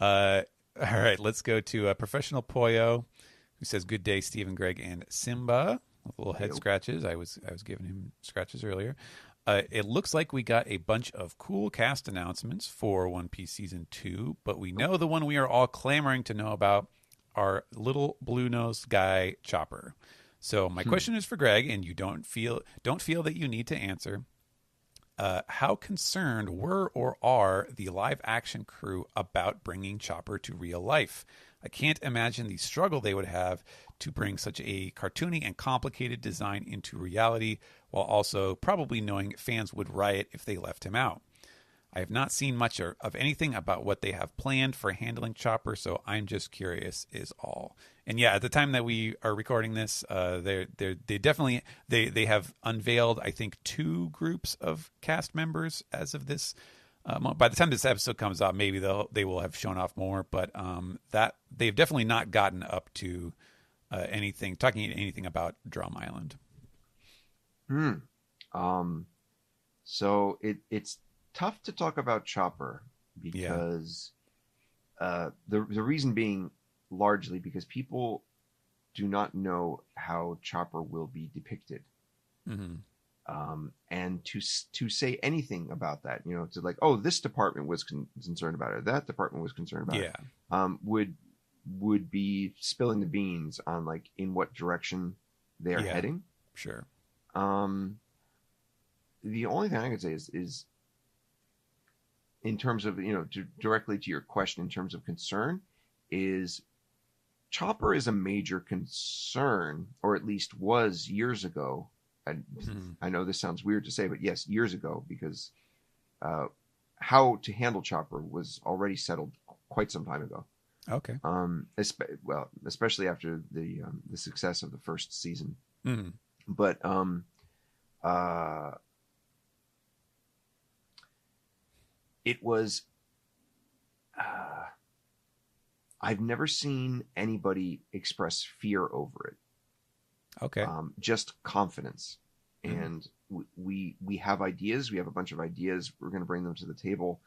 All right, let's go to Professional Poyo, who says, "Good day, Stephen, Greg, and Simba." With little head scratches. I was giving him scratches earlier. It looks like we got a bunch of cool cast announcements for One Piece Season 2, but we know the one we are all clamoring to know about, our little blue-nosed guy, Chopper. So my question is for Greg, and you don't feel that you need to answer. How concerned were or are the live-action crew about bringing Chopper to real life? I can't imagine the struggle they would have to bring such a cartoony and complicated design into reality, while also probably knowing fans would riot if they left him out. I have not seen much of anything about what they have planned for handling Chopper, so I'm just curious is all. And yeah, at the time that we are recording this, they definitely have unveiled, I think, 2 groups of cast members as of this. By the time this episode comes out, maybe they will have shown off more, but that they've definitely not gotten up to talking anything about Drum Island. So it's tough to talk about Chopper because the reason being largely because people do not know how Chopper will be depicted. And to say anything about that, to like, oh, this department was concerned about it, or that department was concerned about it, would be spilling the beans on like in what direction they are heading. Sure. The only thing I could say is in terms of, directly to your question, in terms of concern, is Chopper is a major concern, or at least was years ago. I know this sounds weird to say, but yes, years ago, because how to handle Chopper was already settled quite some time ago. Okay. Especially after the success of the first season. But it was. I've never seen anybody express fear over it. Okay. Just confidence. And we have ideas. We have a bunch of ideas. We're going to bring them to the table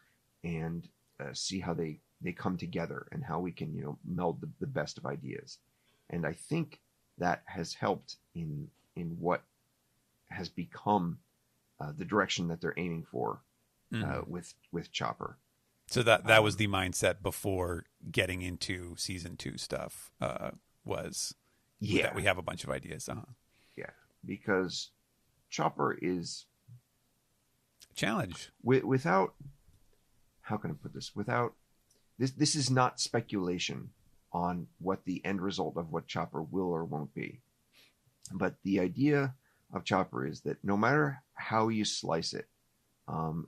and see how they come together and how we can, meld the best of ideas. And I think that has helped in what has become the direction that they're aiming for with Chopper. So that was the mindset before getting into season 2 stuff. Was that we have a bunch of ideas. Yeah, because Chopper is a challenge. Without, how can I put this? Without this is not speculation on what the end result of what Chopper will or won't be. But the idea of Chopper is that no matter how you slice it,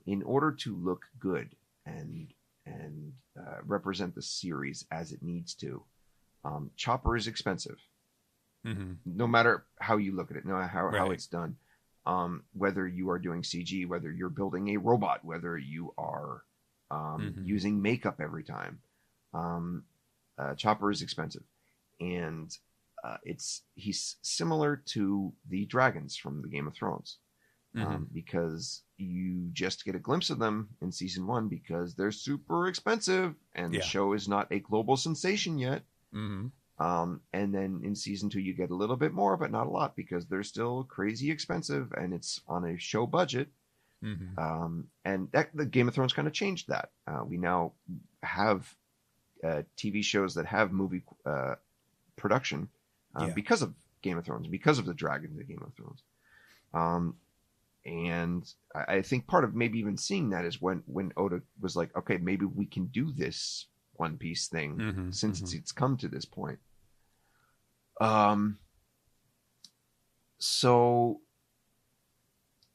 in order to look good and represent the series as it needs to, Chopper is expensive. No matter how you look at it, no matter how it's done, whether you are doing CG, whether you're building a robot, whether you are using makeup every time, Chopper is expensive. And he's similar to the dragons from the Game of Thrones, because you just get a glimpse of them in season 1 because they're super expensive and the show is not a global sensation yet. And then in season 2 you get a little bit more, but not a lot because they're still crazy expensive and it's on a show budget. And the Game of Thrones kind of changed that. We now have TV shows that have movie production because of Game of Thrones, because of the dragons of Game of Thrones. And I think part of maybe even seeing that is when Oda was like, okay, maybe we can do this One Piece thing since it's come to this point. So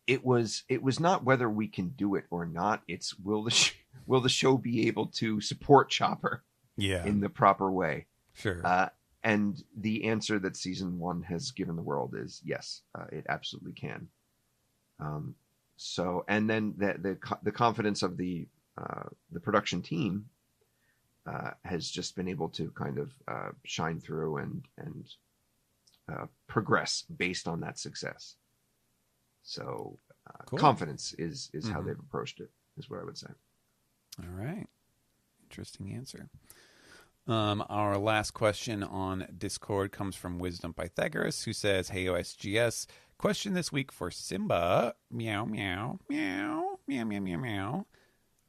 it was not whether we can do it or not. It's will the show be able to support Chopper in the proper way? Sure. And the answer that season 1 has given the world is yes, it absolutely can. So, and then the confidence of the production team has just been able to kind of shine through and progress based on that success. So, cool. Confidence is how they've approached it, is what I would say. All right. Interesting answer. Our last question on Discord comes from Wisdom Pythagoras, who says, "Hey, SGS. Question this week for Simba. Meow, meow, meow, meow, meow, meow, meow.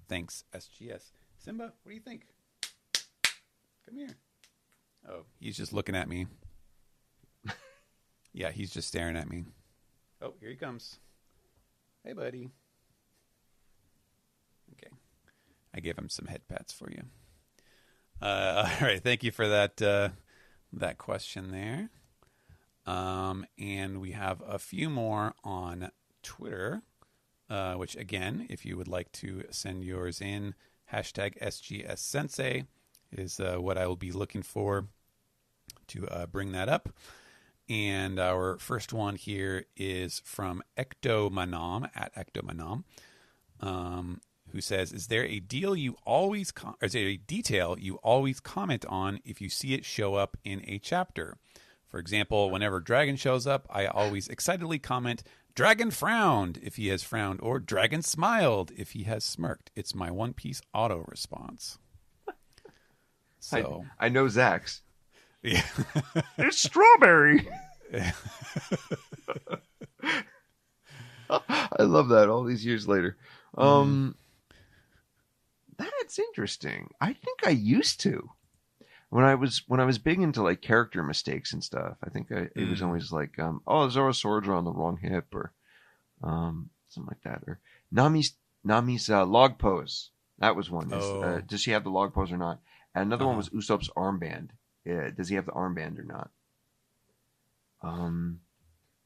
Thanks, SGS. Simba, what do you think? Come here." Oh, he's just looking at me. Yeah, he's just staring at me. Oh, here he comes. Hey, buddy. Okay. I gave him some head pats for you. All right. Thank you for that question there. And we have a few more on Twitter, which, again, if you would like to send yours in, hashtag SGS Sensei is what I will be looking for to bring that up. And our first one here is from Ectomanam, at Ectomanam, who says, "Is there a deal you always is there a detail you always comment on if you see it show up in a chapter? For example, whenever Dragon shows up, I always excitedly comment, 'Dragon frowned' if he has frowned, or 'Dragon smiled' if he has smirked. It's my One Piece auto response." So I know Zach's. Yeah. It's strawberry. I love that all these years later. That's interesting. I think I used to. When I was big into like character mistakes and stuff, I think it was always like, oh, Zoroastrian on the wrong hip, or something like that, or Nami's log pose. That was one. Does she have the log pose or not? And another one was Usopp's armband. Does he have the armband or not? And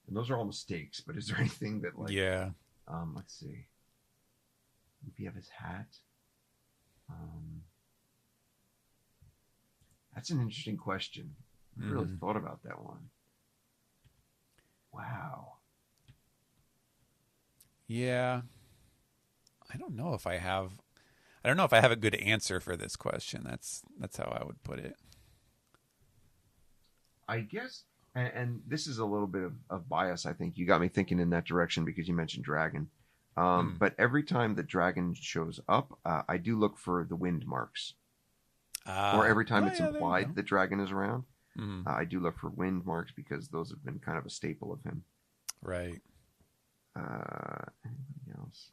those are all mistakes. But is there anything that like? Yeah. Let's see. If you have his hat. That's an interesting question. I really thought about that one. Wow. Yeah. I don't know if I have a good answer for this question. That's how I would put it. I guess, and this is a little bit of bias, I think. You got me thinking in that direction because you mentioned Dragon. But every time that Dragon shows up, I do look for the wind marks. Or every time it's implied that Dragon is around, I do look for wind marks because those have been kind of a staple of him. Right. Anything else?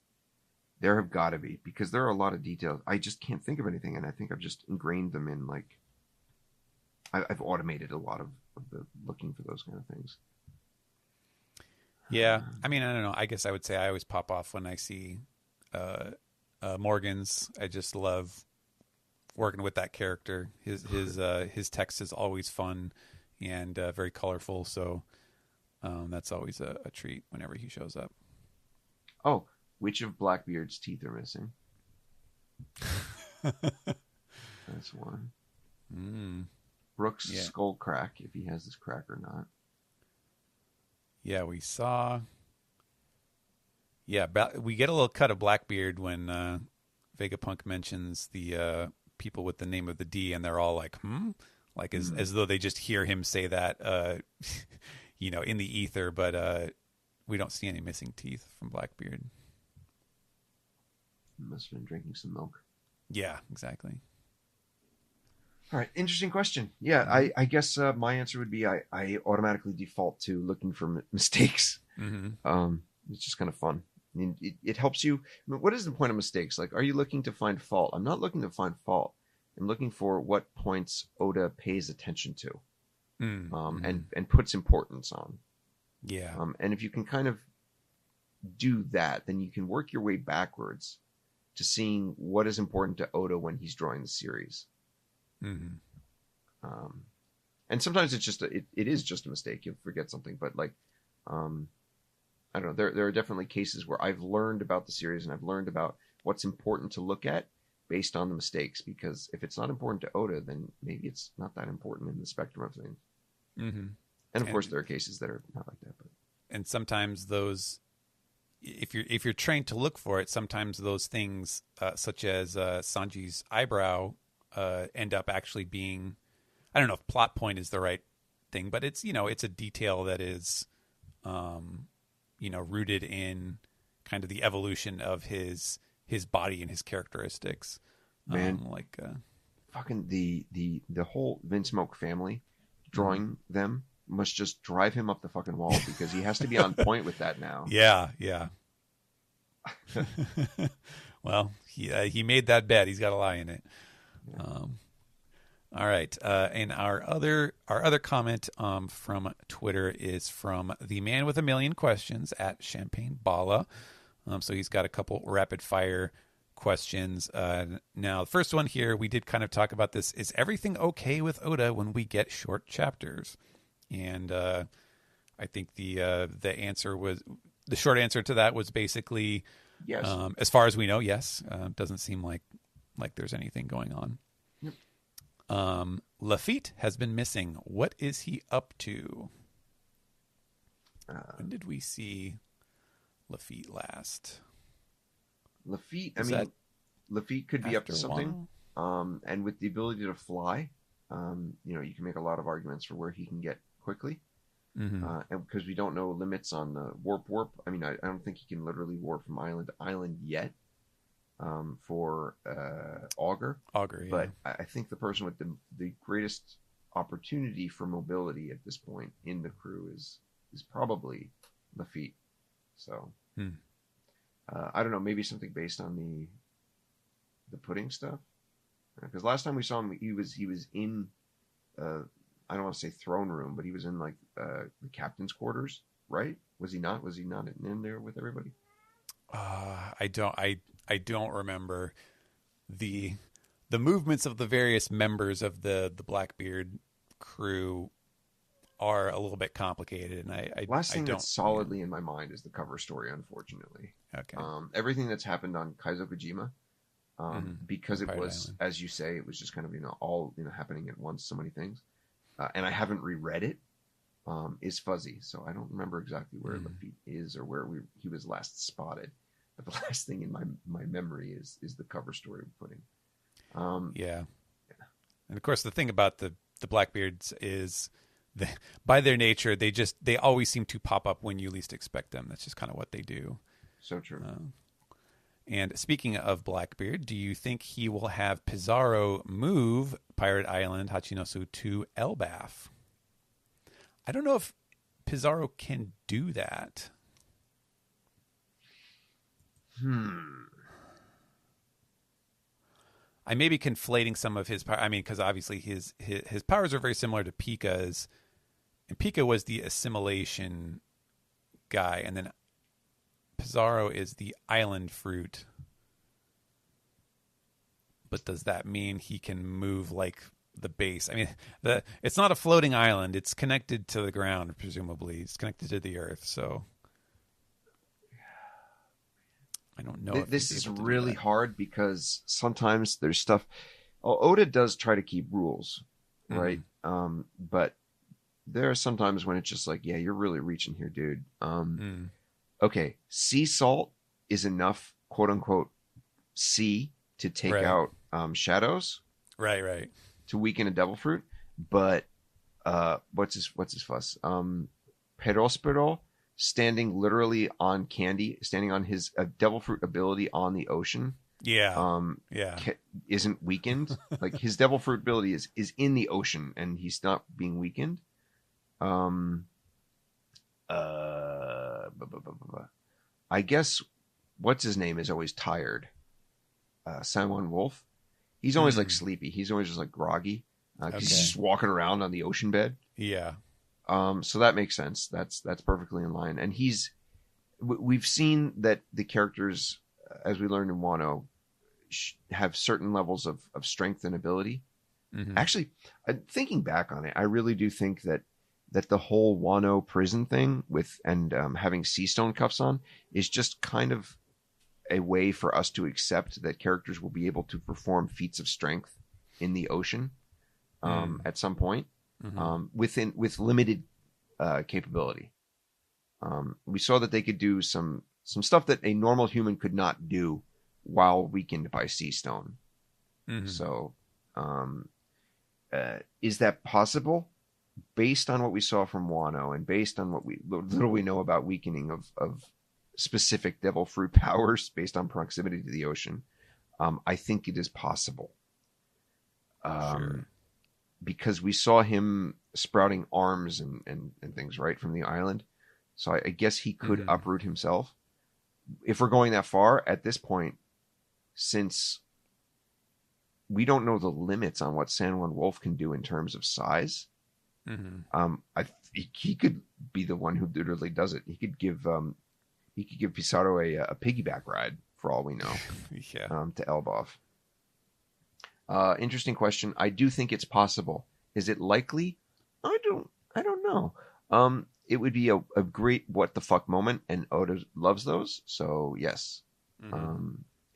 There have got to be, because there are a lot of details. I just can't think of anything, and I think I've just ingrained them in, like, I've automated a lot of the looking for those kind of things. Yeah. I mean, I don't know. I guess I would say I always pop off when I see Morgan's. I just love working with that character. His text is always fun and very colorful, so that's always a treat whenever he shows up. Oh, which of Blackbeard's teeth are missing? That's one. Brooks' skull crack, if he has this crack or not. Yeah, we saw. Yeah, we get a little cut of Blackbeard when Vegapunk mentions the people with the name of the D, and they're all like, like as though they just hear him say that, in the ether. But we don't see any missing teeth from Blackbeard. Must have been drinking some milk. Yeah, exactly. All right, interesting question. Yeah, I guess my answer would be I automatically default to looking for mistakes. It's just kind of fun. I mean, it helps you. I mean, what is the point of mistakes? Like, are you looking to find fault? I'm not looking to find fault. I'm looking for what points Oda pays attention to, and puts importance on. Yeah. And if you can kind of do that, then you can work your way backwards to seeing what is important to Oda when he's drawing the series. And sometimes it's just it is just a mistake. You'll forget something, but like, I don't know. There are definitely cases where I've learned about the series and I've learned about what's important to look at based on the mistakes. Because if it's not important to Oda, then maybe it's not that important in the spectrum of things. And of course, there are cases that are not like that. But and sometimes those, if you're trained to look for it, sometimes those things, such as Sanji's eyebrow, end up actually being, I don't know if plot point is the right thing, but it's it's a detail that is, rooted in kind of the evolution of his body and his characteristics. Man, fucking the whole Vinsmoke family drawing them must just drive him up the fucking wall because he has to be on point with that now. Yeah. Well, he made that bet. He's got a lie in it. Yeah. All right. And our other comment from Twitter is from the man with a million questions at Champagne Bala. So he's got a couple rapid fire questions. Now, the first one here, we did kind of talk about this. Is everything okay with Oda when we get short chapters? And I think the short answer to that was basically yes. As far as we know, yes. Doesn't seem like there's anything going on. Yep. Lafitte has been missing. What is he up to? When did we see Lafitte last? Lafitte, Lafitte could be up to something. And with the ability to fly, you can make a lot of arguments for where he can get quickly. And because we don't know limits on the warp. I mean, I don't think he can literally warp from island to island yet. For Augur, yeah. But I think the person with the greatest opportunity for mobility at this point in the crew is probably Lafitte. So I don't know, maybe something based on the pudding stuff. Because last time we saw him, he was in I don't want to say throne room, but he was in like the captain's quarters, right? Was he not? Was he not in there with everybody? I don't remember the movements of the various members of the Blackbeard crew are a little bit complicated, and last thing that's solidly in my mind is the cover story. Unfortunately, okay. Everything that's happened on Kaizokujima, because it was, Island. As you say, it was just kind of all happening at once, so many things, and I haven't reread it. Is fuzzy, so I don't remember exactly where Lafitte is or where he was last spotted. But the last thing in my memory is the cover story we're putting. Yeah. And of course, the thing about the Blackbeards is, by their nature, they always seem to pop up when you least expect them. That's just kind of what they do. So true. And speaking of Blackbeard, do you think he will have Pizarro move Pirate Island Hachinosu to Elbaf? I don't know if Pizarro can do that. I may be conflating some of his power. I mean, because obviously his powers are very similar to Pika's, and Pika was the assimilation guy, and then Pizarro is the island fruit. But does that mean he can move like the base? I mean, it's not a floating island. It's connected to the ground, presumably. It's connected to the earth, so I don't know. This is really hard because sometimes there's stuff. Oda does try to keep rules, right? But there are some times when it's just like, yeah, you're really reaching here, dude. Okay, sea salt is enough, quote unquote, sea to take out shadows. Right. To weaken a devil fruit. but what's his fuss? Perospero standing literally on candy, standing on his devil fruit ability on the ocean. Yeah. Isn't weakened. Like his devil fruit ability is in the ocean and he's not being weakened. I guess what's his name is always tired. Simon Wolf. He's always like sleepy. He's always just like groggy. He's just walking around on the ocean bed. Yeah. So that makes sense. That's perfectly in line. And we've seen that the characters, as we learned in Wano, have certain levels of strength and ability. Mm-hmm. Actually, thinking back on it, I really do think that the whole Wano prison thing with having sea stone cuffs on is just kind of a way for us to accept that characters will be able to perform feats of strength in the ocean at some point with limited capability. We saw that they could do some stuff that a normal human could not do while weakened by sea stone. Mm-hmm. So is that possible? Based on what we saw from Wano and based on what little we know about weakening of specific devil fruit powers based on proximity to the ocean, I think it is possible. Sure. Because we saw him sprouting arms and things right from the island. So I guess he could uproot himself. If we're going that far at this point, since we don't know the limits on what Sanwan Wolf can do in terms of size, he could be the one who literally does it. He could give Pizarro a piggyback ride for all we know. Yeah. To Elbaf. Interesting question. I do think it's possible. Is it likely? I don't know. It would be a great what the fuck moment, and Oda loves those. So yes,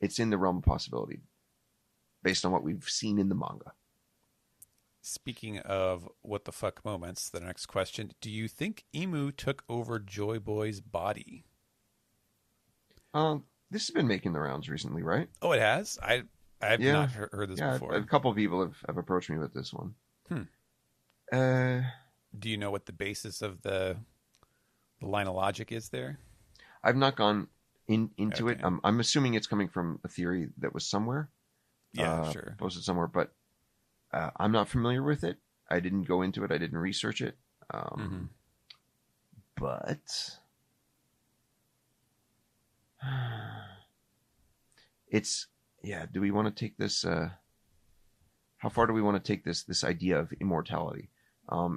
it's in the realm of possibility, based on what we've seen in the manga. Speaking of what the fuck moments, the next question: do you think Emu took over Joy Boy's body? This has been making the rounds recently, right? Oh, it has. I've not heard this before. A couple of people have approached me with this one. Do you know what the basis of the line of logic is there? I've not gone into it. I'm assuming it's coming from a theory that was somewhere. Yeah, sure. Posted somewhere, but I'm not familiar with it. I didn't go into it. I didn't research it. But it's... Yeah, do we want to take this? How far do we want to take this idea of immortality?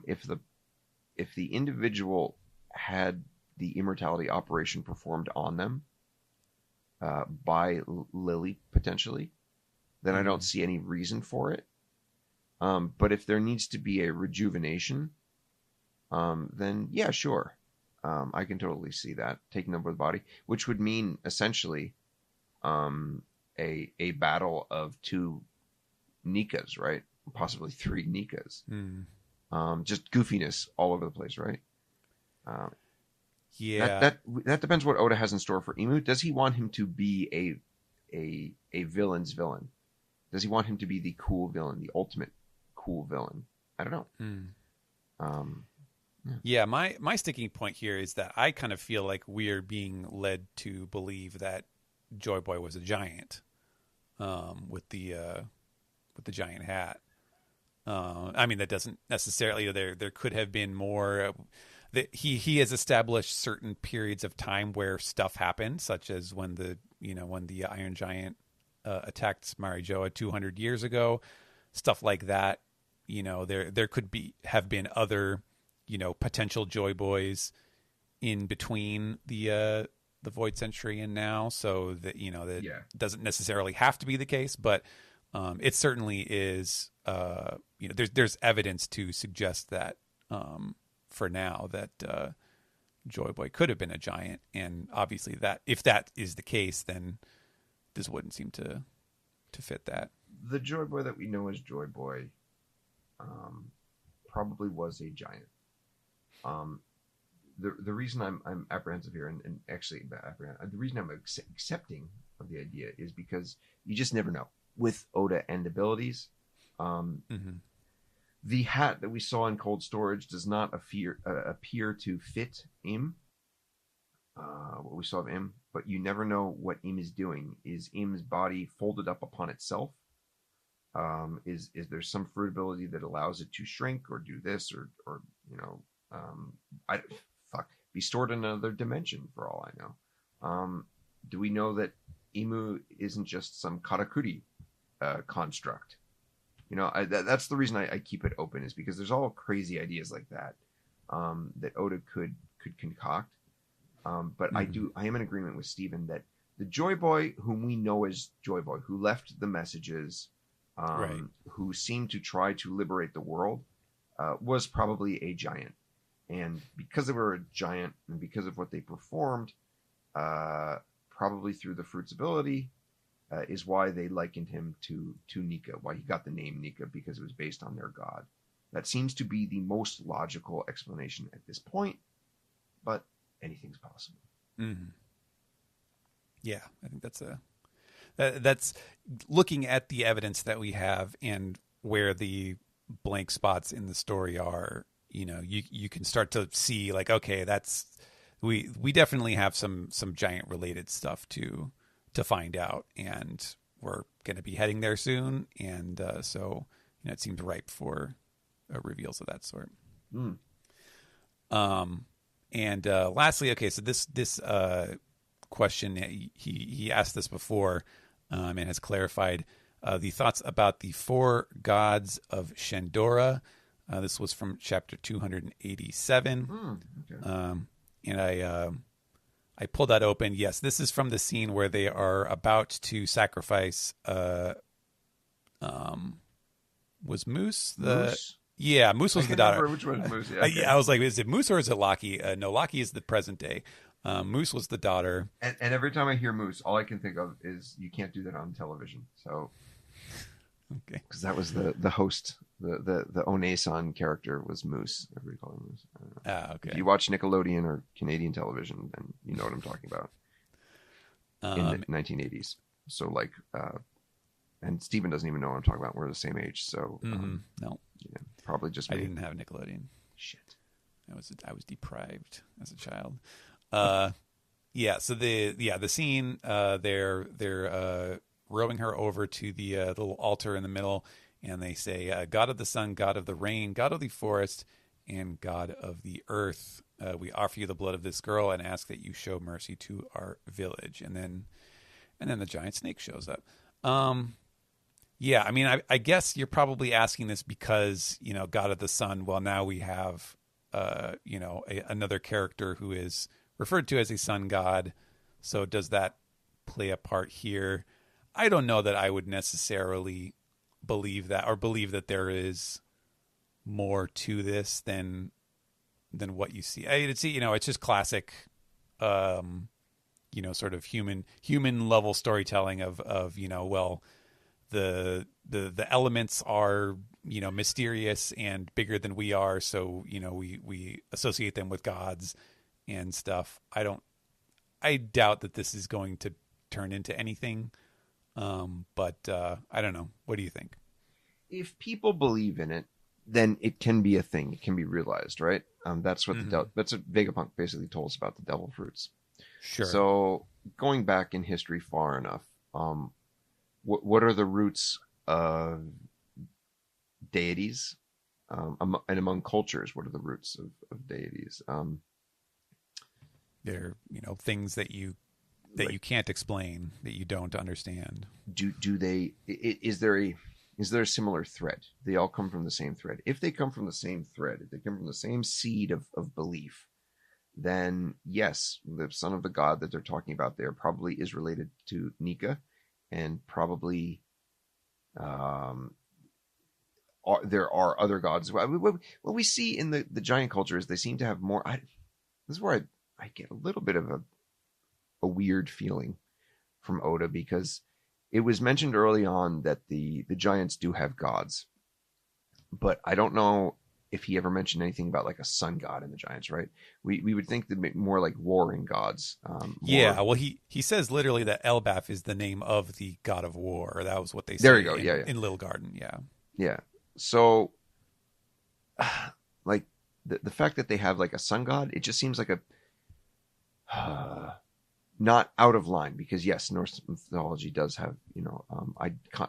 If the individual had the immortality operation performed on them by Lily potentially, then I don't see any reason for it. But if there needs to be a rejuvenation, then yeah, sure, I can totally see that taking over the body, which would mean essentially. A battle of two Nikas, right? Possibly three Nikas. Just goofiness all over the place, right? Yeah. That depends what Oda has in store for Emu. Does he want him to be a villain's villain? Does he want him to be the cool villain, the ultimate cool villain? I don't know. Yeah, my sticking point here is that I kind of feel like we're being led to believe that Joy Boy was a giant, with the giant hat. I mean, that doesn't necessarily. There could have been more. He has established certain periods of time where stuff happened, such as when the Iron Giant attacked Marijoa 200 years ago, stuff like that. There could have been other potential Joy Boys in between the Void Century and now, so that doesn't necessarily have to be the case, but it certainly is. There's evidence to suggest that for now that Joy Boy could have been a giant, and obviously that if that is the case, then this wouldn't seem to fit that. The Joy Boy that we know as Joy Boy probably was a giant. The reason I'm apprehensive here, and actually the reason I'm accepting of the idea is because you just never know with Oda and abilities. The hat that we saw in cold storage does not appear to fit Im. What we saw of Im, but you never know what Im is doing. Is Im's body folded up upon itself? Is there some fruit ability that allows it to shrink or do this or be stored in another dimension for all I know? Do we know that Imu isn't just some karakuri construct? That's the reason I keep it open, is because there's all crazy ideas like that that Oda could concoct. But I am in agreement with Steven that the Joy Boy, whom we know as Joy Boy, who left the messages, who seemed to try to liberate the world, was probably a giant. And because they were a giant and because of what they performed, probably through the fruit's ability, is why they likened him to Nika, why he got the name Nika, because it was based on their god. That seems to be the most logical explanation at this point, but anything's possible. Mm-hmm. Yeah, I think that's looking at the evidence that we have and where the blank spots in the story are. You can start to see, like, okay, we definitely have some giant related stuff to find out, and we're going to be heading there soon, and so it seems ripe for reveals of that sort. And lastly, okay, so this question, he asked this before and has clarified the thoughts about the 4 gods of Shandora. This was from chapter 287. Okay. And I pulled that open. Yes, this is from the scene where they are about to sacrifice. Was Moose the? Moose? Yeah, Moose was the daughter. Which one is Moose? Yeah, okay. I was like, is it Moose or is it Loki? No, Loki is the present day. Moose was the daughter. And every time I hear Moose, all I can think of is you can't do that on television. So, okay, because that was the host, the One-san character was Moose. Everybody called him Moose. Okay. If you watch Nickelodeon or Canadian television, then you know what I'm talking about. In the 1980s. So like, and Steven doesn't even know what I'm talking about. We're the same age, so no, yeah, probably just me. I didn't have Nickelodeon. Shit, I was deprived as a child. Yeah. So the scene, they're rowing her over to the little altar in the middle, and they say, "God of the sun, God of the rain, God of the forest, and God of the earth, we offer you the blood of this girl and ask that you show mercy to our village." And then the giant snake shows up. Yeah, I mean, I guess you're probably asking this because, God of the sun, well, now we have, another character who is referred to as a sun god. So does that play a part here? I don't know that I would necessarily believe that, or believe that there is more to this than what you see. It's just classic, sort of human level storytelling of well, the elements are mysterious and bigger than we are, so we associate them with gods and stuff. I doubt that this is going to turn into anything, but I don't know. What do you think? If people believe in it, then it can be a thing. It can be realized, right? That's what that's what Vegapunk basically told us about the devil fruits. Sure. So going back in history far enough, what are the roots of deities? And among cultures, what are the roots of deities? They're things that you can't explain, that you don't understand. Do they? Is there a similar thread? They all come from the same thread. If they come from the same thread, if they come from the same seed of belief, then yes, the son of the god that they're talking about there probably is related to Nika, and probably there are other gods. What we see in the giant culture is they seem to have more. This is where I get a little bit of a weird feeling from Oda, because it was mentioned early on that the giants do have gods, but I don't know if he ever mentioned anything about like a sun god in the giants, right? We would think that more like warring gods. Yeah, well, he says literally that Elbaf is the name of the god of war. That was what they said. There you go. In Little Garden. Yeah. Yeah. So like the fact that they have like a sun god, it just seems like a not out of line, because yes, Norse mythology does have,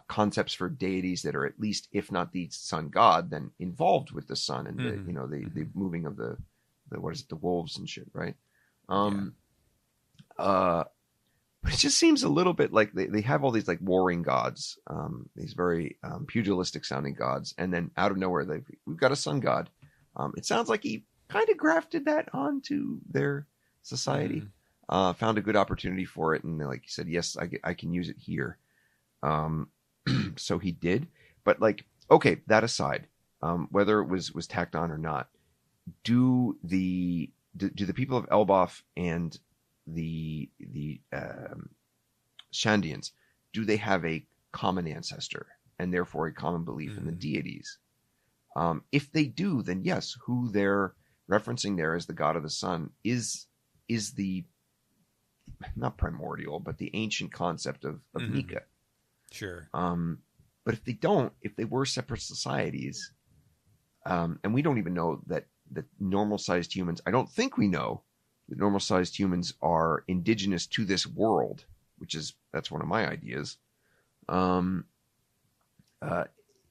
concepts for deities that are at least, if not the sun god, then involved with the sun and the moving of the what is it, the wolves and shit, right? But it just seems a little bit like they have all these like warring gods, these very pugilistic sounding gods, and then out of nowhere we've got a sun god. It sounds like he kind of grafted that onto their society. Found a good opportunity for it, and like he said, yes, I can use it here. So he did. But like, okay, that aside, whether it was tacked on or not, do the people of Elbaf and the Shandians, do they have a common ancestor and therefore a common belief in the deities? If they do, then yes, who they're referencing there as the god of the sun is the, not primordial, but the ancient concept of Mika. Sure. But if they don't, if they were separate societies, and we don't even know that normal-sized humans, I don't think we know that normal-sized humans are indigenous to this world, that's one of my ideas.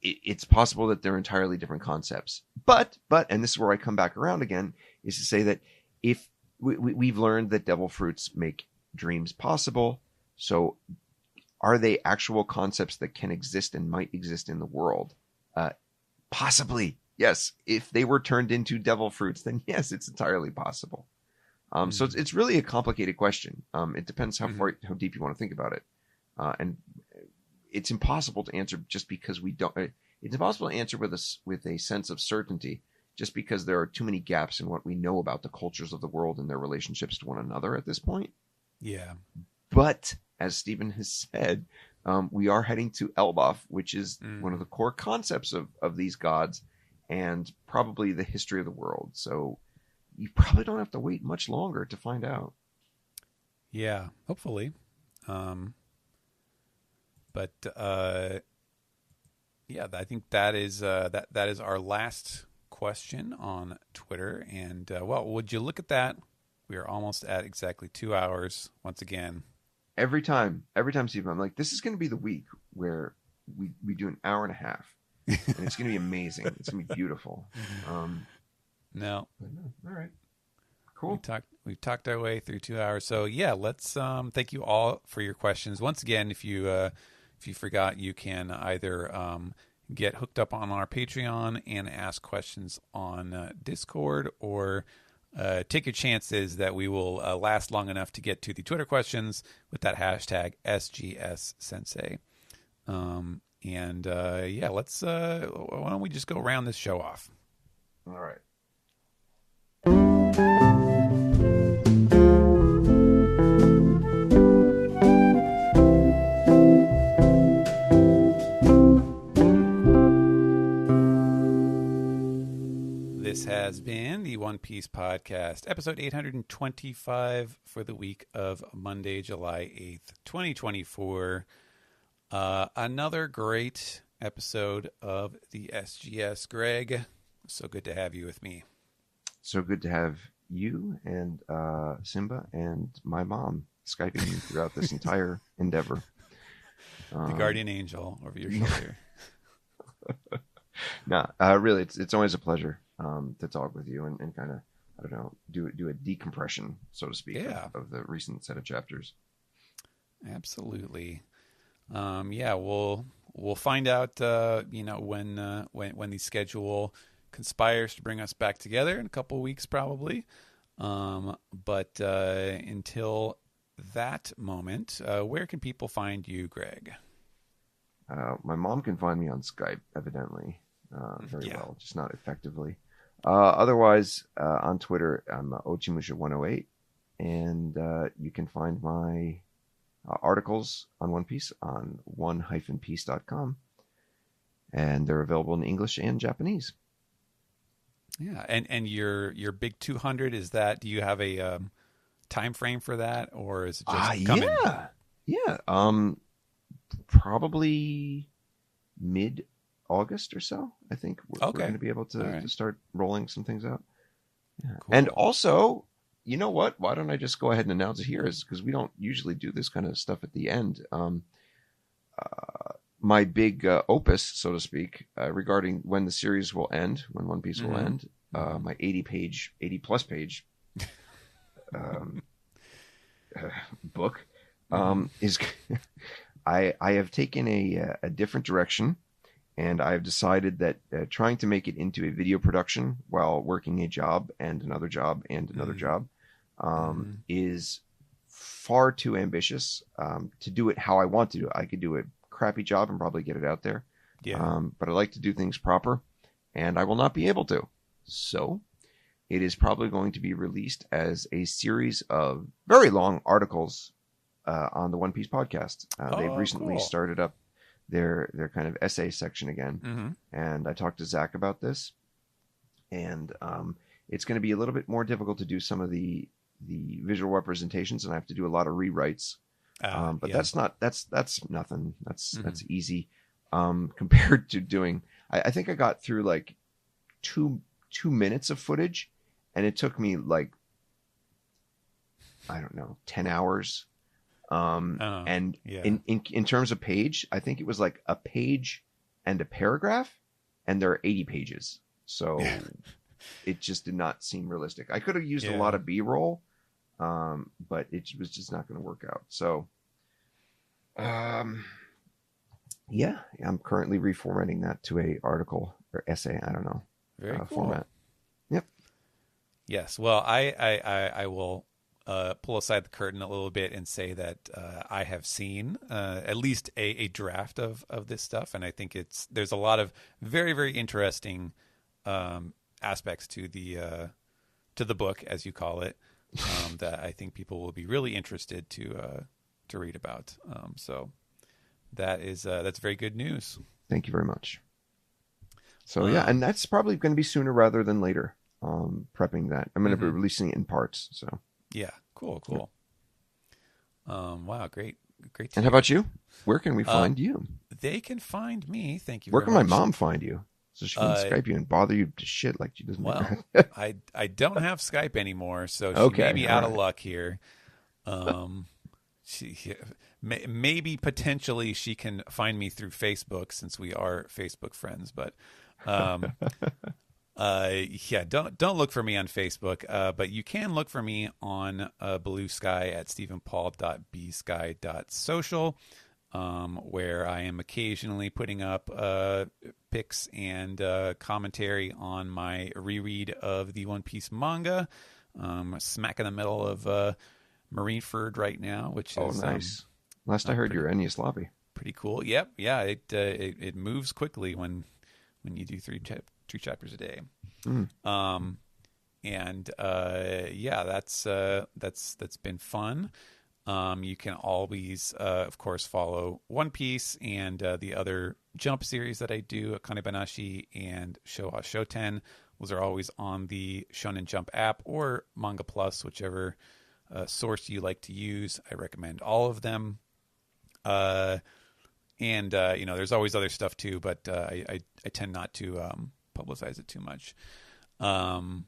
It's possible that they're entirely different concepts. But, and this is where I come back around again, is to say that if we've learned that devil fruits make dreams possible, so are they actual concepts that can exist and might exist in the world? Possibly, yes. If they were turned into devil fruits, then yes, it's entirely possible. So it's really a complicated question. It depends how deep you want to think about it, and it's impossible to answer just because we don't. It's impossible to answer with a sense of certainty, just because there are too many gaps in what we know about the cultures of the world and their relationships to one another at this point. Yeah. But as Stephen has said, we are heading to Elbaf, which is one of the core concepts of these gods and probably the history of the world. So you probably don't have to wait much longer to find out. Yeah, hopefully. But yeah, I think that is our last question on Twitter. And well, would you look at that? We are almost at exactly 2 hours once again. Every time, Stephen, I'm like, this is going to be the week where we do an hour and a half, and it's going to be amazing. It's going to be beautiful. No. All right. Cool. We've talked our way through 2 hours. So yeah, let's thank you all for your questions. Once again, if you forgot, you can either get hooked up on our Patreon and ask questions on Discord, or take your chances that we will last long enough to get to the Twitter questions with that hashtag SGS Sensei. And yeah, let's why don't we just go round this show off? All right. This has been the One Piece Podcast, episode 825 for the week of Monday, July 8th, 2024. Another great episode of the SGS. Greg, so good to have you with me. So good to have you and Simba and my mom Skyping me throughout this entire endeavor. The guardian angel over your shoulder. Really, it's always a pleasure to talk with you and kind of, I don't know, do a decompression, so to speak, of the recent set of chapters. Absolutely. Yeah, we'll find out, when the schedule conspires to bring us back together in a couple of weeks, probably. But until that moment, where can people find you, Greg? My mom can find me on Skype, evidently, very well, just not effectively. Otherwise, on Twitter, I'm Ochimusha108, and you can find my articles on One Piece on one-piece.com, and they're available in English and Japanese. Yeah, and your big 200, is that? Do you have a time frame for that, or is it just coming? Yeah. Probably mid August or so. I think we're going to be able to start rolling some things out. Yeah. Cool. And also, you know what? Why don't I just go ahead and announce it here? Is because we don't usually do this kind of stuff at the end. My big opus, so to speak, regarding when the series will end, when One Piece will end, my 80 plus page book is I have taken a different direction, and I have decided that trying to make it into a video production while working a job and another job and another job is far too ambitious to do it how I want to do it. I could do a crappy job and probably get it out there. Yeah. But I like to do things proper, and I will not be able to. So it is probably going to be released as a series of very long articles on the One Piece podcast. They've recently started up their kind of essay section again. And I talked to Zach about this, and it's going to be a little bit more difficult to do some of the visual representations, and I have to do a lot of rewrites. But that's nothing. That's easy compared to doing. I think I got through like 2 minutes of footage, and it took me like, I don't know, 10 hours. And in terms of page, I think it was like a page and a paragraph, and there are 80 pages. So it just did not seem realistic. I could have used a lot of B-roll, but it was just not going to work out. So, I'm currently reformatting that to a article or essay. I don't know. Very cool. Format. Yep. Yes. Well, I will pull aside the curtain a little bit and say that I have seen at least a draft of this stuff, and I think there's a lot of very, very interesting aspects to the book, as you call it, that I think people will be really interested to read about. So that's very good news. Thank you very much. So and that's probably going to be sooner rather than later. Prepping that, I'm going to be releasing it in parts. So yeah, cool. Wow, great. And how about you? Where can we find you? They can find me. Thank you. Where can my mom find you? So she can Skype you and bother you to shit like she doesn't. Well, I don't have Skype anymore, so she may be out of luck here. She maybe potentially she can find me through Facebook, since we are Facebook friends, but don't look for me on Facebook, but you can look for me on Blue Sky at stephenpaul.bsky.social, where I am occasionally putting up pics and commentary on my reread of the One Piece manga. Smack in the middle of Marineford right now, which is nice. Last I heard, you're Enies Lobby. Pretty cool. Yep. Yeah. It moves quickly when you do three chapters a day. That's been fun. You can always, of course, follow One Piece and the other Jump series that I do, Akane Banashi and Showa Shoten. Those are always on the Shonen Jump app or MangaPlus, whichever source you like to use. I recommend all of them. There's always other stuff too, but I tend not to publicize it too much. But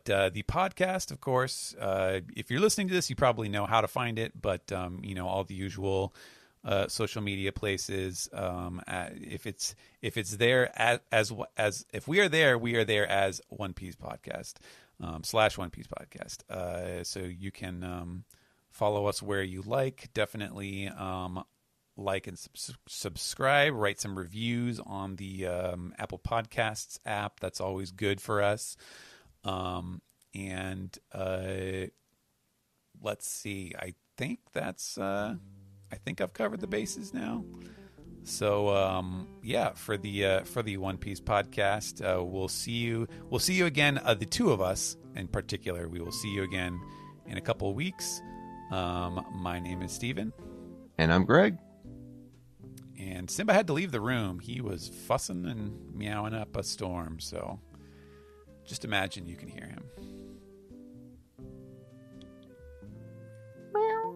the podcast, of course, if you're listening to this, you probably know how to find it, but all the usual social media places. If it's there as if we are there, we are there as One Piece Podcast / One Piece Podcast. So you can follow us where you like. Definitely like and subscribe. Write some reviews on the Apple Podcasts app. That's always good for us. Let's see. I think I've covered the bases now. So for the One Piece podcast, we'll see you again. The two of us in particular, we will see you again in a couple of weeks. My name is Steven. And I'm Greg. And Simba had to leave the room. He was fussing and meowing up a storm, so just imagine you can hear him. Meow.